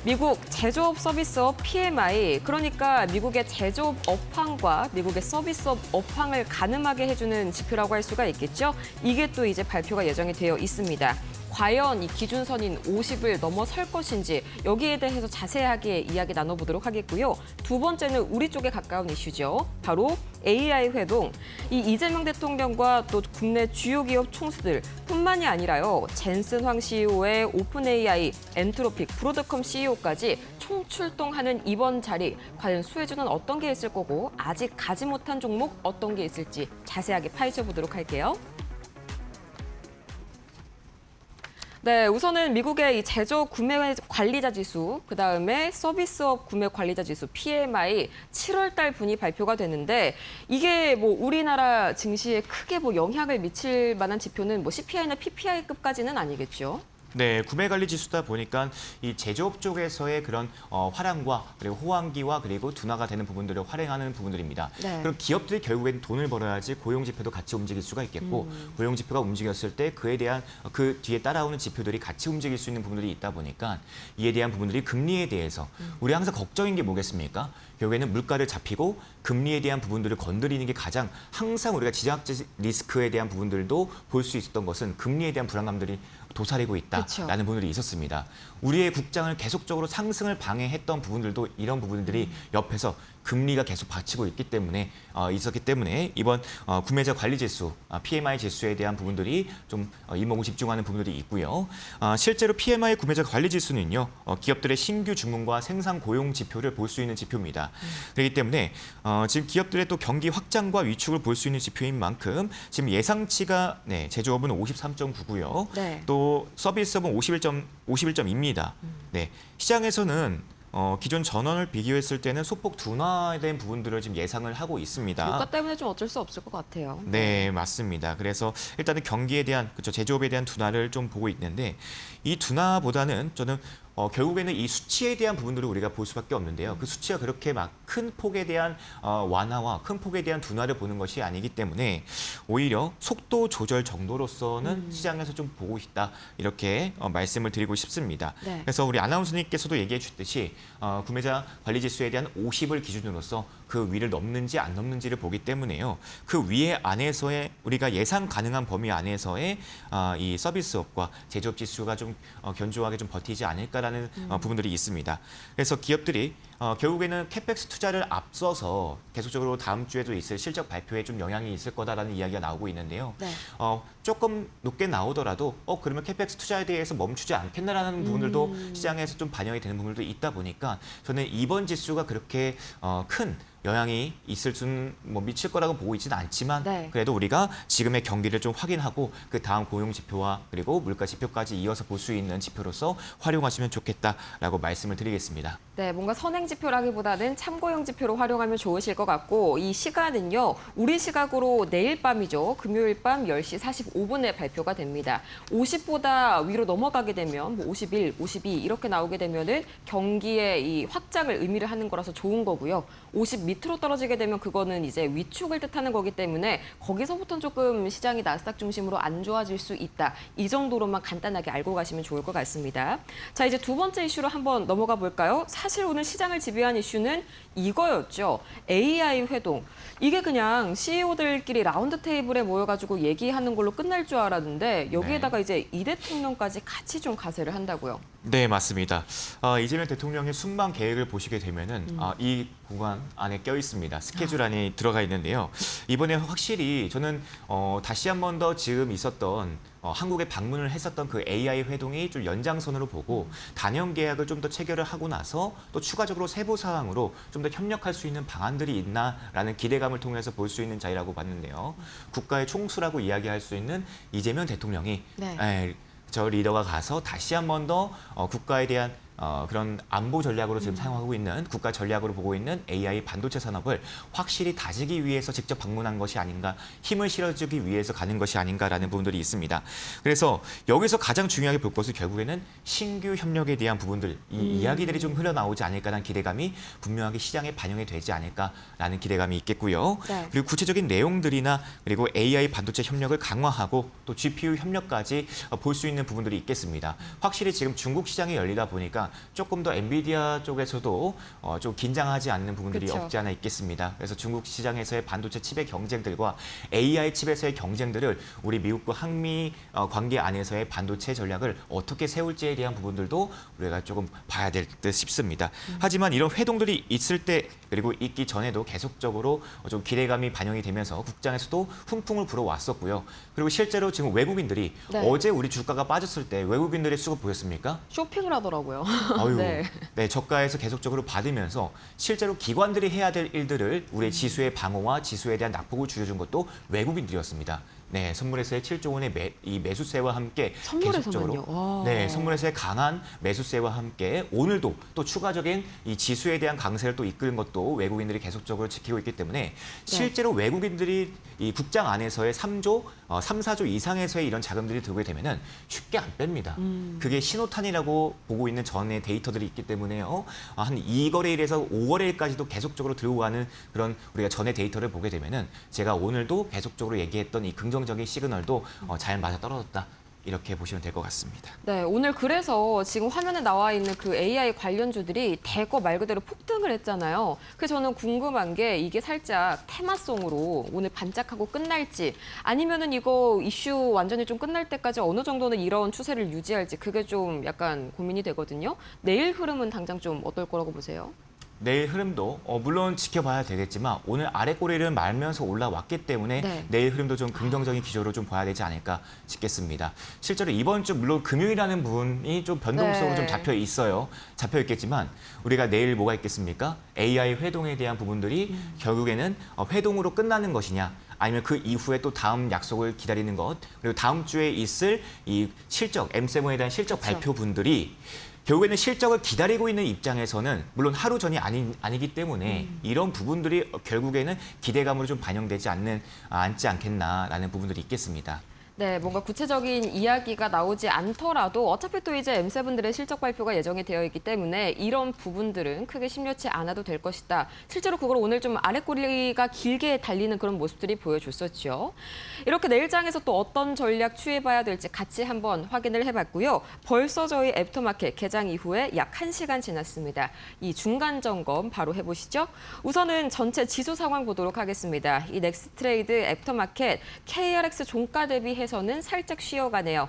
미국 제조업 서비스업 PMI, 그러니까 미국의 제조업 업황과 미국의 서비스업 업황을 가늠하게 해주는 지표라고 할 수가 있겠죠. 이게 또 이제 발표가 예정이 되어 있습니다. 과연 이 기준선인 50을 넘어설 것인지 여기에 대해서 자세하게 이야기 나눠보도록 하겠고요. 두 번째는 우리 쪽에 가까운 이슈죠. 바로 AI 회동. 이 이재명 대통령과 또 국내 주요 기업 총수들 뿐만이 아니라요. 젠슨 황 CEO의 오픈 AI, 엔트로픽, 브로드컴 CEO까지 총출동하는 이번 자리. 과연 수혜주는 어떤 게 있을 거고 아직 가지 못한 종목 어떤 게 있을지 자세하게 파헤쳐 보도록 할게요. 네, 우선은 미국의 이 제조업 구매 관리자 지수, 그다음에 서비스업 구매 관리자 지수 PMI 7월 달 분이 발표가 됐는데 이게 뭐 우리나라 증시에 크게 뭐 영향을 미칠 만한 지표는 뭐 CPI나 PPI급까지는 아니겠죠? 네, 구매관리 지수다 보니까 이 제조업 쪽에서의 그런 화랑과 그리고 호황기와 그리고 둔화가 되는 부분들을 활용하는 부분들입니다. 네. 그럼 기업들이 결국엔 돈을 벌어야지 고용 지표도 같이 움직일 수가 있겠고 고용 지표가 움직였을 때 그에 대한 그 뒤에 따라오는 지표들이 같이 움직일 수 있는 부분들이 있다 보니까 이에 대한 부분들이 금리에 대해서 우리 항상 걱정인 게 뭐겠습니까? 결국에는 물가를 잡히고 금리에 대한 부분들을 건드리는 게 가장 항상 우리가 지정학적 리스크에 대한 부분들도 볼 수 있었던 것은 금리에 대한 불안감들이 도사리고 있다라는 부분들이 있었습니다. 우리의 국장을 계속적으로 상승을 방해했던 부분들도 이런 부분들이 옆에서 금리가 계속 받치고 있기 때문에 있었기 때문에 이번 구매자 관리 지수, PMI 지수에 대한 부분들이 좀 이목을 집중하는 부분들이 있고요. 실제로 PMI 구매자 관리 지수는요, 기업들의 신규 주문과 생산 고용 지표를 볼 수 있는 지표입니다. 그렇기 때문에 지금 기업들의 또 경기 확장과 위축을 볼 수 있는 지표인 만큼 지금 예상치가 제조업은 53.9고요. 네. 또 서비스업은 51.2입니다. 네, 시장에서는 기존 전원을 비교했을 때는 소폭 둔화된 부분들을 지금 예상을 하고 있습니다. 유가 때문에 좀 어쩔 수 없을 것 같아요. 네, 맞습니다. 그래서 일단은 경기에 대한, 그렇죠, 제조업에 대한 둔화를 좀 보고 있는데 이 둔화보다는 저는 결국에는 이 수치에 대한 부분들을 우리가 볼 수밖에 없는데요. 그 수치가 그렇게 막 큰 폭에 대한 완화와 큰 폭에 대한 둔화를 보는 것이 아니기 때문에 오히려 속도 조절 정도로서는 시장에서 좀 보고 있다, 이렇게 말씀을 드리고 싶습니다. 네. 그래서 우리 아나운서님께서도 얘기해 주셨듯이 구매자 관리 지수에 대한 50을 기준으로서 그 위를 넘는지 안 넘는지를 보기 때문에요. 그 위에 안에서의 우리가 예상 가능한 범위 안에서의 이 서비스업과 제조업 지수가 좀 견조하게 좀 버티지 않을까라는 부분들이 있습니다. 그래서 기업들이 결국에는 캐펙스 투자를 앞서서 계속적으로 다음 주에도 있을 실적 발표에 좀 영향이 있을 거다라는 이야기가 나오고 있는데요. 네. 조금 높게 나오더라도 그러면 캐펙스 투자에 대해서 멈추지 않겠나라는 부분들도 시장에서 좀 반영이 되는 부분들도 있다 보니까 저는 이번 지수가 그렇게 큰 영향이 있을 수는 미칠 거라고 보고 있지는 않지만 네. 그래도 우리가 지금의 경기를 좀 확인하고 그 다음 고용 지표와 그리고 물가 지표까지 이어서 볼 수 있는 지표로서 활용하시면 좋겠다라고 말씀을 드리겠습니다. 네, 뭔가 선행 지표라기보다는 참고용 지표로 활용하면 좋으실 것 같고 이 시간은요. 우리 시각으로 내일 밤이죠. 금요일 밤 10시 45분에 발표가 됩니다. 50보다 위로 넘어가게 되면 51, 52 이렇게 나오게 되면은 경기의 이 확장을 의미를 하는 거라서 좋은 거고요. 50 밑으로 떨어지게 되면 그거는 이제 위축을 뜻하는 거기 때문에 거기서부터는 조금 시장이 나스닥 중심으로 안 좋아질 수 있다. 이 정도로만 간단하게 알고 가시면 좋을 것 같습니다. 자, 이제 두 번째 이슈로 한번 넘어가 볼까요? 사실 오늘 시장을 지배한 이슈는 이거였죠. AI 회동. 이게 그냥 CEO들끼리 라운드 테이블에 모여가지고 얘기하는 걸로 끝날 줄 알았는데 여기에다가 이제 이 대통령까지 같이 좀 가세를 한다고요. 네, 맞습니다. 이재명 대통령의 순방 계획을 보시게 되면은 이 구간 안에 껴 있습니다. 스케줄 안에 들어가 있는데요. 이번에 확실히 저는 다시 한 번 더 지금 있었던 한국에 방문을 했었던 그 AI 회동이 좀 연장선으로 보고 단연 계약을 좀 더 체결을 하고 나서 또 추가적으로 세부 사항으로 좀 더 협력할 수 있는 방안들이 있나라는 기대감을 통해서 볼 수 있는 자리라고 봤는데요. 국가의 총수라고 이야기할 수 있는 이재명 대통령이 저 리더가 가서 다시 한 번 더 국가에 대한 그런 안보 전략으로 지금 사용하고 있는 국가 전략으로 보고 있는 AI 반도체 산업을 확실히 다지기 위해서 직접 방문한 것이 아닌가, 힘을 실어주기 위해서 가는 것이 아닌가라는 부분들이 있습니다. 그래서 여기서 가장 중요하게 볼 것은 결국에는 신규 협력에 대한 부분들, 이 이야기들이 좀 흘러나오지 않을까라는 기대감이 분명하게 시장에 반영이 되지 않을까라는 기대감이 있겠고요. 네. 그리고 구체적인 내용들이나 그리고 AI 반도체 협력을 강화하고 또 GPU 협력까지 볼 수 있는 부분들이 있겠습니다. 확실히 지금 중국 시장이 열리다 보니까 조금 더 엔비디아 쪽에서도 좀 긴장하지 않는 부분들이 그쵸. 없지 않아 있겠습니다. 그래서 중국 시장에서의 반도체 칩의 경쟁들과 AI 칩에서의 경쟁들을 우리 미국과 한미 관계 안에서의 반도체 전략을 어떻게 세울지에 대한 부분들도 우리가 조금 봐야 될 듯 싶습니다. 하지만 이런 회동들이 있을 때 그리고 있기 전에도 계속적으로 좀 기대감이 반영이 되면서 국장에서도 훈풍을 불어왔었고요. 그리고 실제로 지금 외국인들이 어제 우리 주가가 빠졌을 때 외국인들의 수급 보였습니까? 쇼핑을 하더라고요. 아유, 네. 네, 저가에서 계속적으로 받으면서 실제로 기관들이 해야 될 일들을 우리의 지수의 방어와 지수에 대한 낙폭을 줄여준 것도 외국인들이었습니다. 네, 선물에서의 7조 원의 이 매수세와 함께 선물에서만요? 와. 네, 선물에서의 강한 매수세와 함께 오늘도 또 추가적인 이 지수에 대한 강세를 또 이끄는 것도 외국인들이 계속적으로 지키고 있기 때문에 실제로 외국인들이 이 국장 안에서의 3조, 3, 4조 이상에서의 이런 자금들이 들어오게 되면은 쉽게 안 뺍니다. 그게 신호탄이라고 보고 있는 전의 데이터들이 있기 때문에요. 한 2거래일에서 5거래일까지도 계속적으로 들어가는 그런 우리가 전의 데이터를 보게 되면은 제가 오늘도 계속적으로 얘기했던 이 긍정적인 시그널도 잘 맞아 떨어졌다. 이렇게 보시면 될 것 같습니다. 네, 오늘 그래서 지금 화면에 나와 있는 그 AI 관련주들이 대거 말 그대로 폭등을 했잖아요. 그래서 저는 궁금한 게 이게 살짝 테마송으로 오늘 반짝하고 끝날지 아니면은 이거 이슈 완전히 좀 끝날 때까지 어느 정도는 이런 추세를 유지할지 그게 좀 약간 고민이 되거든요. 내일 흐름은 당장 좀 어떨 거라고 보세요? 내일 흐름도 물론 지켜봐야 되겠지만 오늘 아래 꼬리를 말면서 올라왔기 때문에 내일 흐름도 좀 긍정적인 기조로 좀 봐야 되지 않을까 싶겠습니다. 실제로 이번 주 물론 금요일이라는 부분이 좀 변동성으로 좀 잡혀 있어요. 잡혀 있겠지만 우리가 내일 뭐가 있겠습니까? AI 회동에 대한 부분들이 결국에는 회동으로 끝나는 것이냐 아니면 그 이후에 또 다음 약속을 기다리는 것 그리고 다음 주에 있을 이 실적 M7에 대한 실적 발표분들이 결국에는 실적을 기다리고 있는 입장에서는 물론 하루 전이 아니기 때문에 이런 부분들이 결국에는 기대감으로 좀 반영되지 않지 않겠나라는 부분들이 있겠습니다. 네, 뭔가 구체적인 이야기가 나오지 않더라도 어차피 또 이제 M7들의 실적 발표가 예정이 되어 있기 때문에 이런 부분들은 크게 심려치 않아도 될 것이다. 실제로 그걸 오늘 좀 아랫꼬리가 길게 달리는 그런 모습들이 보여줬었죠. 이렇게 내일장에서 또 어떤 전략 취해봐야 될지 같이 한번 확인을 해봤고요. 벌써 저희 애프터마켓 개장 이후에 약 1시간 지났습니다. 이 중간 점검 바로 해보시죠. 우선은 전체 지수 상황 보도록 하겠습니다. 이 넥스트레이드 애프터마켓 KRX 종가 대비해서는 살짝 쉬어가네요.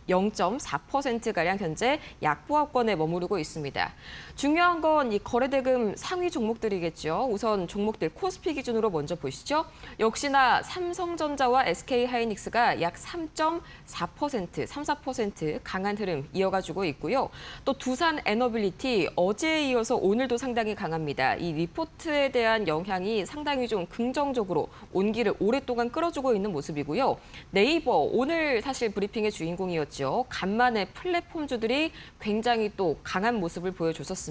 0.4%가량 현재 약보합권에 머무르고 있습니다. 중요한 건 이 거래대금 상위 종목들이겠죠. 우선 종목들 코스피 기준으로 먼저 보시죠. 역시나 삼성전자와 SK하이닉스가 약 3.4%, 강한 흐름 이어가지고 있고요. 또 두산 에너빌리티 어제에 이어서 오늘도 상당히 강합니다. 이 리포트에 대한 영향이 상당히 좀 긍정적으로 온기를 오랫동안 끌어주고 있는 모습이고요. 네이버 오늘 사실 브리핑의 주인공이었죠. 간만에 플랫폼주들이 굉장히 또 강한 모습을 보여줬었습니다.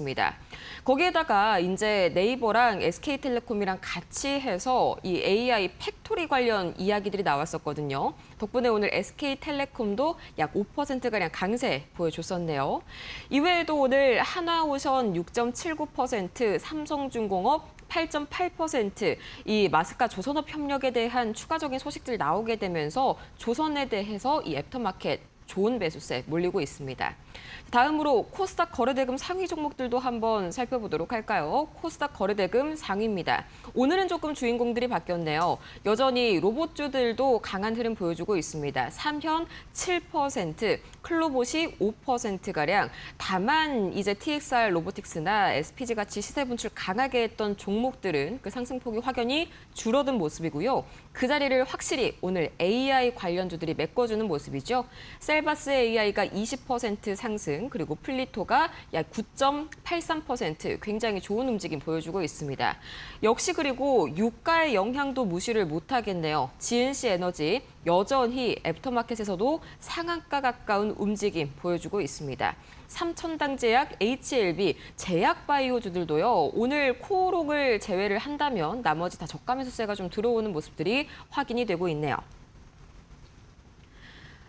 거기에다가 이제 네이버랑 SK텔레콤이랑 같이 해서 이 AI 팩토리 관련 이야기들이 나왔었거든요. 덕분에 오늘 SK텔레콤도 약 5%가량 강세 보여줬었네요. 이외에도 오늘 하나오션 6.79%, 삼성중공업 8.8%, 이 마스카 조선업 협력에 대한 추가적인 소식들 나오게 되면서 조선에 대해서 이 애프터마켓 좋은 매수세 몰리고 있습니다. 다음으로 코스닥 거래대금 상위 종목들도 한번 살펴보도록 할까요? 코스닥 거래대금 상위입니다. 오늘은 조금 주인공들이 바뀌었네요. 여전히 로봇주들도 강한 흐름 보여주고 있습니다. 삼현 7%, 클로봇이 5%가량. 다만 이제 TXR 로보틱스나 SPG 같이 시세 분출 강하게 했던 종목들은 그 상승폭이 확연히 줄어든 모습이고요. 그 자리를 확실히 오늘 AI 관련주들이 메꿔주는 모습이죠. 셀바스 AI가 20% 상승, 그리고 플리토가 약 9.83% 굉장히 좋은 움직임 보여주고 있습니다. 역시 그리고 유가의 영향도 무시를 못하겠네요. GNC 에너지 여전히 애프터마켓에서도 상한가 가까운 움직임 보여주고 있습니다. 삼천당제약, HLB, 제약바이오주들도요. 오늘 코오롱을 제외를 한다면 나머지 다 저가 매수세가 좀 들어오는 모습들이 확인이 되고 있네요.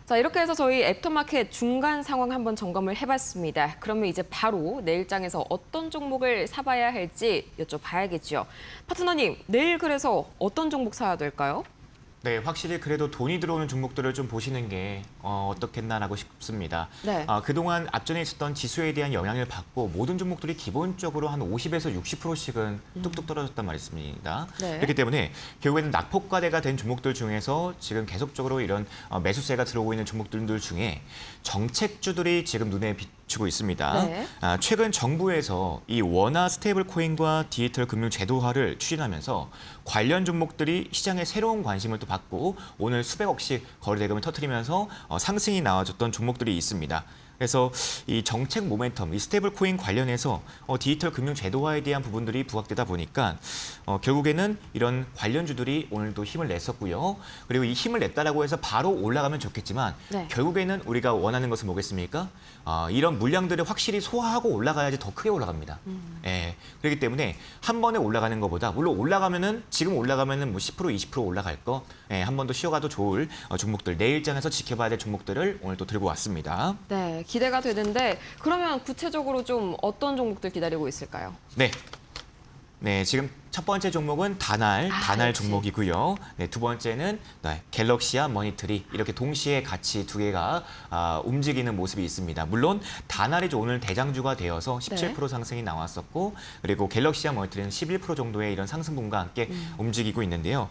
자, 이렇게 해서 저희 애프터마켓 중간 상황 한번 점검을 해봤습니다. 그러면 이제 바로 내일장에서 어떤 종목을 사봐야 할지 여쭤봐야겠죠. 파트너님, 내일 그래서 어떤 종목 사야 될까요? 네, 확실히 그래도 돈이 들어오는 종목들을 좀 보시는 게 어떻겠나라고 싶습니다. 네. 그동안 앞전에 있었던 지수에 대한 영향을 받고 모든 종목들이 기본적으로 한 50에서 60%씩은 뚝뚝 떨어졌단 말씀입니다. 네. 그렇기 때문에 결국에는 낙폭과대가 된 종목들 중에서 지금 계속적으로 이런 매수세가 들어오고 있는 종목들 중에 정책주들이 지금 눈에 비추고 있습니다. 네. 최근 정부에서 이 원화 스테이블 코인과 디지털 금융 제도화를 추진하면서 관련 종목들이 시장에 새로운 관심을 또 받고 오늘 수백억씩 거래대금을 터뜨리면서 상승이 나와줬던 종목들이 있습니다. 그래서 이 정책 모멘텀, 이 스테이블 코인 관련해서 디지털 금융 제도화에 대한 부분들이 부각되다 보니까 결국에는 이런 관련주들이 오늘도 힘을 냈었고요. 그리고 이 힘을 냈다라고 해서 바로 올라가면 좋겠지만 네. 결국에는 우리가 원하는 것은 뭐겠습니까? 이런 물량들을 확실히 소화하고 올라가야지 더 크게 올라갑니다. 예, 그렇기 때문에 한 번에 올라가는 것보다 물론 올라가면은 지금 올라가면은 뭐 10% 20% 올라갈 거, 한 번 더 쉬어가도 좋을 종목들 내일장에서 지켜봐야 될 종목들을 오늘 또 들고 왔습니다. 네, 기대가 되는데 그러면 구체적으로 좀 어떤 종목들 기다리고 있을까요? 네, 지금 첫 번째 종목은 다날 역시. 종목이고요. 네, 두 번째는 갤럭시와 머니트리 이렇게 동시에 같이 두 개가 움직이는 모습이 있습니다. 물론 다날이 오늘 대장주가 되어서 17% 상승이 나왔었고 그리고 갤럭시와 머니트리는 11% 정도의 이런 상승분과 함께 움직이고 있는데요.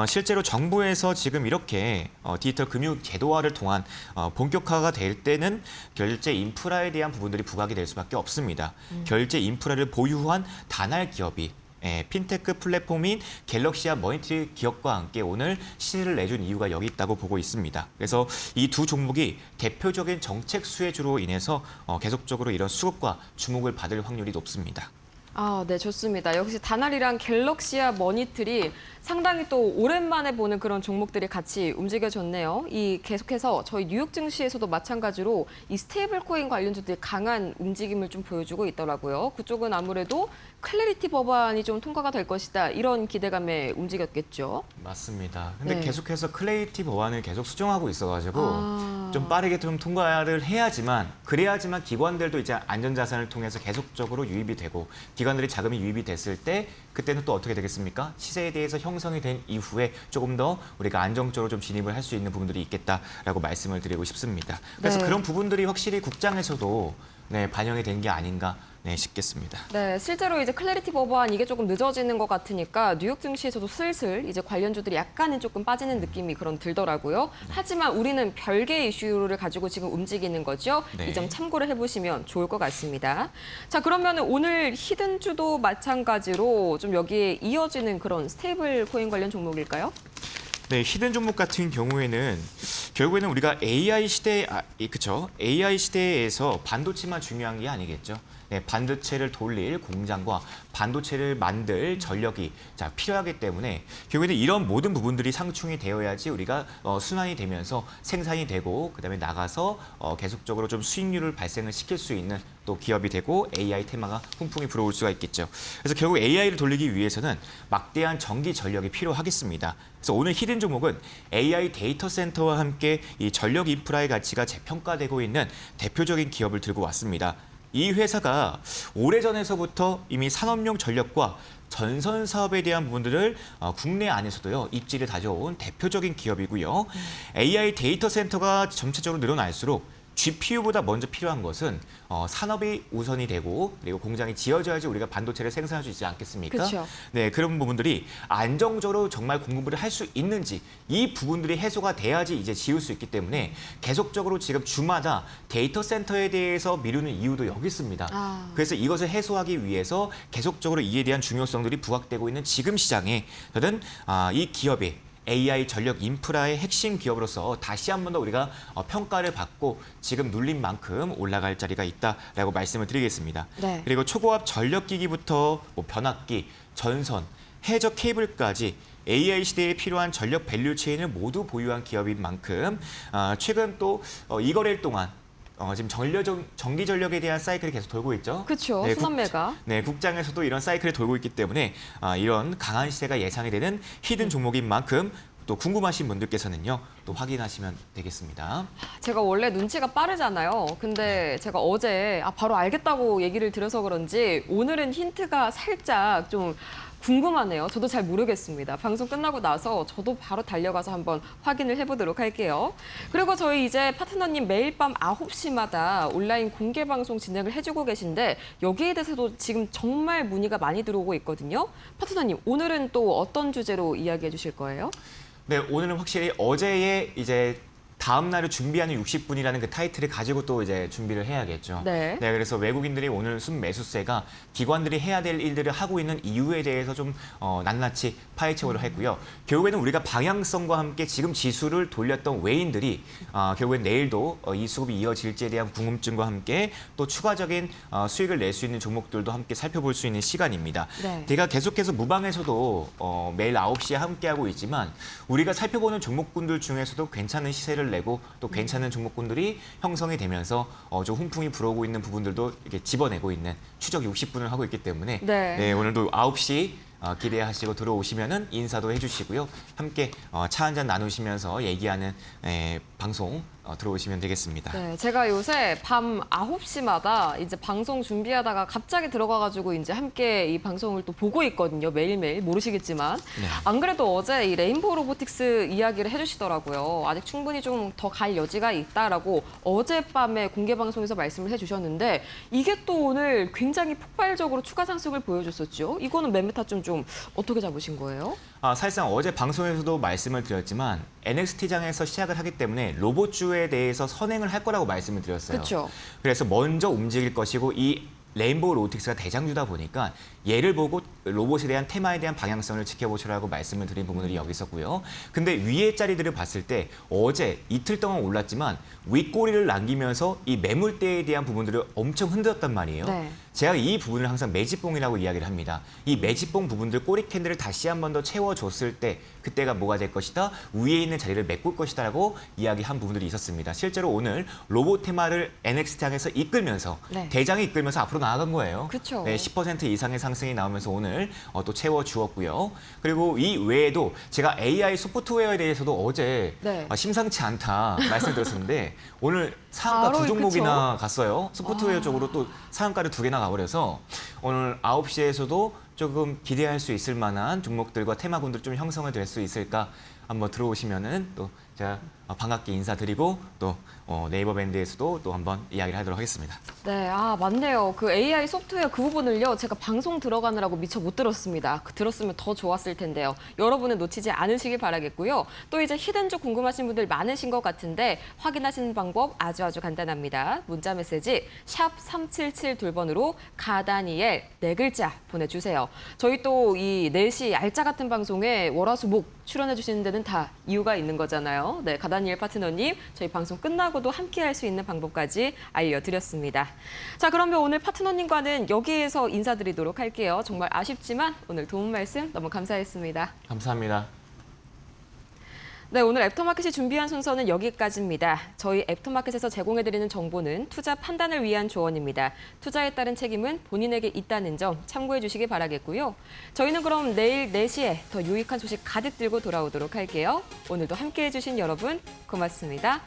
실제로 정부에서 지금 이렇게 디지털 금융 제도화를 통한 본격화가 될 때는 결제 인프라에 대한 부분들이 부각이 될 수밖에 없습니다. 결제 인프라를 보유한 다날 기업이 핀테크 플랫폼인 갤럭시와 머니트리 기업과 함께 오늘 시세를 내준 이유가 여기 있다고 보고 있습니다. 그래서 이 두 종목이 대표적인 정책 수혜주로 인해서 계속적으로 이런 수급과 주목을 받을 확률이 높습니다. 아, 네, 좋습니다. 역시 다날이랑 갤럭시와 머니틀이 상당히 또 오랜만에 보는 그런 종목들이 같이 움직여졌네요. 이 계속해서 저희 뉴욕 증시에서도 마찬가지로 이 스테이블 코인 관련주들이 강한 움직임을 좀 보여주고 있더라고요. 그쪽은 아무래도 클래리티 법안이 좀 통과가 될 것이다. 이런 기대감에 움직였겠죠. 맞습니다. 근데 네. 계속해서 클레이티 법안을 계속 수정하고 있어가지고 아. 좀 빠르게 좀 통과를 해야지만 그래야지만 기관들도 이제 안전자산을 통해서 계속적으로 유입이 되고 기관들이 자금이 유입이 됐을 때 그때는 또 어떻게 되겠습니까? 시세에 대해서 형성이 된 이후에 조금 더 우리가 안정적으로 좀 진입을 할 수 있는 부분들이 있겠다라고 말씀을 드리고 싶습니다. 그래서 네. 그런 부분들이 확실히 국장에서도 네, 반영이 된 게 아닌가 네, 싶겠습니다. 네, 실제로 이제 클래리티 법안 이게 조금 늦어지는 것 같으니까 뉴욕 증시에서도 슬슬 이제 관련주들이 약간은 조금 빠지는 느낌이 그런 들더라고요. 하지만 우리는 별개의 이슈를 가지고 지금 움직이는 거죠. 네. 이 점 참고를 해보시면 좋을 것 같습니다. 자, 그러면 오늘 히든주도 마찬가지로 좀 여기에 이어지는 그런 스테이블 코인 관련 종목일까요? 네, 히든 종목 같은 경우에는 결국에는 우리가 AI 시대, 그쵸? AI 시대에서 반도체만 중요한 게 아니겠죠. 네, 반도체를 돌릴 공장과 반도체를 만들 전력이 필요하기 때문에 결국에는 이런 모든 부분들이 상충이 되어야지 우리가 순환이 되면서 생산이 되고 그다음에 나가서 계속적으로 좀 수익률을 발생을 시킬 수 있는 또 기업이 되고 AI 테마가 훈풍이 불어올 수가 있겠죠. 그래서 결국 AI를 돌리기 위해서는 막대한 전기 전력이 필요하겠습니다. 그래서 오늘 히든 종목은 AI 데이터 센터와 함께 이 전력 인프라의 가치가 재평가되고 있는 대표적인 기업을 들고 왔습니다. 이 회사가 오래전에서부터 이미 산업용 전력과 전선 사업에 대한 부분들을 국내 안에서도요 입지를 다져온 대표적인 기업이고요. AI 데이터 센터가 점차적으로 늘어날수록 GPU보다 먼저 필요한 것은 산업이 우선이 되고 그리고 공장이 지어져야지 우리가 반도체를 생산할 수 있지 않겠습니까? 그렇죠. 네, 그런 부분들이 안정적으로 정말 공급을 할 수 있는지 이 부분들이 해소가 돼야지 이제 지을 수 있기 때문에 계속적으로 지금 주마다 데이터 센터에 대해서 미루는 이유도 여기 있습니다. 아. 그래서 이것을 해소하기 위해서 계속적으로 이에 대한 중요성들이 부각되고 있는 지금 시장에 저는 이 기업이 AI 전력 인프라의 핵심 기업으로서 다시 한 번 더 우리가 평가를 받고 지금 눌린 만큼 올라갈 자리가 있다라고 말씀을 드리겠습니다. 네. 그리고 초고압 전력기기부터 변압기, 전선, 해저 케이블까지 AI 시대에 필요한 전력 밸류 체인을 모두 보유한 기업인 만큼 최근 또 이 거래일 동안 지금 전기 전력에 대한 사이클이 계속 돌고 있죠. 그렇죠. 네, 순환매가. 네, 국장에서도 이런 사이클이 돌고 있기 때문에 이런 강한 시세가 예상이 되는 히든 종목인 만큼 또 궁금하신 분들께서는요, 또 확인하시면 되겠습니다. 제가 원래 눈치가 빠르잖아요. 근데 제가 어제 바로 알겠다고 얘기를 드려서 그런지 오늘은 힌트가 살짝 좀 궁금하네요. 저도 잘 모르겠습니다. 방송 끝나고 나서 저도 바로 달려가서 한번 확인을 해보도록 할게요. 그리고 저희 이제 파트너님 매일 밤 9시마다 온라인 공개 방송 진행을 해주고 계신데 여기에 대해서도 지금 정말 문의가 많이 들어오고 있거든요. 파트너님, 오늘은 또 어떤 주제로 이야기해 주실 거예요? 네, 오늘은 확실히 어제의 이제 다음 날을 준비하는 60분이라는 그 타이틀을 가지고 또 이제 준비를 해야겠죠. 네. 그래서 외국인들이 오늘 순매수세가 기관들이 해야 될 일들을 하고 있는 이유에 대해서 좀 낱낱이 파헤쳐보도록 했고요. 결국에는 우리가 방향성과 함께 지금 지수를 돌렸던 외인들이 결국엔 내일도 이 수급이 이어질지에 대한 궁금증과 함께 또 추가적인 수익을 낼 수 있는 종목들도 함께 살펴볼 수 있는 시간입니다. 네. 제가 계속해서 무방에서도 매일 9시에 함께하고 있지만 우리가 살펴보는 종목군들 중에서도 괜찮은 시세를 내고 또 괜찮은 종목군들이 형성이 되면서 좀 훈풍이 불어오고 있는 부분들도 이렇게 집어내고 있는 추적 60분을 하고 있기 때문에 네. 오늘도 9시 기대하시고 들어오시면은 인사도 해주시고요. 함께 차 한잔 나누시면서 얘기하는 방송 들어오시면 되겠습니다. 네, 제가 요새 밤 9시마다 이제 방송 준비하다가 갑자기 들어가가지고 이제 함께 이 방송을 또 보고 있거든요. 매일매일 모르시겠지만. 네. 안 그래도 어제 이 레인보우 로보틱스 이야기를 해주시더라고요. 아직 충분히 좀 더 갈 여지가 있다라고 어젯밤에 공개 방송에서 말씀을 해주셨는데 이게 또 오늘 굉장히 폭발적으로 추가 상승을 보여줬었죠. 이거는 매매 타점 좀 어떻게 잡으신 거예요? 사실상 어제 방송에서도 말씀을 드렸지만 NXT장에서 시작을 하기 때문에 로봇주에 대해서 선행을 할 거라고 말씀을 드렸어요. 그렇죠. 그래서 먼저 움직일 것이고 이 레인보우 로보틱스가 대장주다 보니까 얘를 보고 로봇에 대한 테마에 대한 방향성을 지켜보시라고 말씀을 드린 부분들이 여기 있었고요. 근데 위의 자리들을 봤을 때 어제 이틀 동안 올랐지만 윗꼬리를 남기면서 이 매물대에 대한 부분들을 엄청 흔들었단 말이에요. 네. 제가 이 부분을 항상 매집봉이라고 이야기를 합니다. 이 매집봉 부분들 꼬리 캔들을 다시 한 번 더 채워줬을 때 그때가 뭐가 될 것이다? 위에 있는 자리를 메꿀 것이다 라고 이야기한 부분들이 있었습니다. 실제로 오늘 로봇 테마를 NXT항에서 이끌면서 네. 대장이 이끌면서 앞으로 나아간 거예요. 그쵸. 네, 10% 이상의 상승이 나오면서 오늘 또 채워주었고요. 그리고 이 외에도 제가 AI 소프트웨어에 대해서도 어제 네. 심상치 않다 말씀드렸었는데 오늘 상한가 바로 두 종목이나 그쵸? 갔어요. 소프트웨어 쪽으로 또 상한가를 2개나 가버려서 오늘 9시에서도 조금 기대할 수 있을 만한 종목들과 테마군들 좀 형성이 될 수 있을까 한번 들어오시면은 또 제가 반갑게 인사드리고 또 네이버 밴드에서도 또 한번 이야기를 하도록 하겠습니다. 네, 맞네요. 그 AI 소프트웨어 그 부분을요, 제가 방송 들어가느라고 미처 못 들었습니다. 들었으면 더 좋았을 텐데요. 여러분은 놓치지 않으시길 바라겠고요. 또 이제 히든주 궁금하신 분들 많으신 것 같은데 확인하시는 방법 아주 간단합니다. 문자 메시지 샵 3772번으로 가다니엘 4글자 보내주세요. 저희 또 이 4시 알짜 같은 방송에 월화수목 출연해 주시는 데는 다 이유가 있는 거잖아요. 네, 가다니엘 파트너님, 저희 방송 끝나고도 함께 할 수 있는 방법까지 알려드렸습니다. 자, 그러면 오늘 파트너님과는 여기에서 인사드리도록 할게요. 정말 아쉽지만 오늘 도움 말씀 너무 감사했습니다. 감사합니다. 네, 오늘 애프터마켓이 준비한 순서는 여기까지입니다. 저희 애프터마켓에서 제공해드리는 정보는 투자 판단을 위한 조언입니다. 투자에 따른 책임은 본인에게 있다는 점 참고해 주시기 바라겠고요. 저희는 그럼 내일 4시에 더 유익한 소식 가득 들고 돌아오도록 할게요. 오늘도 함께해 주신 여러분 고맙습니다.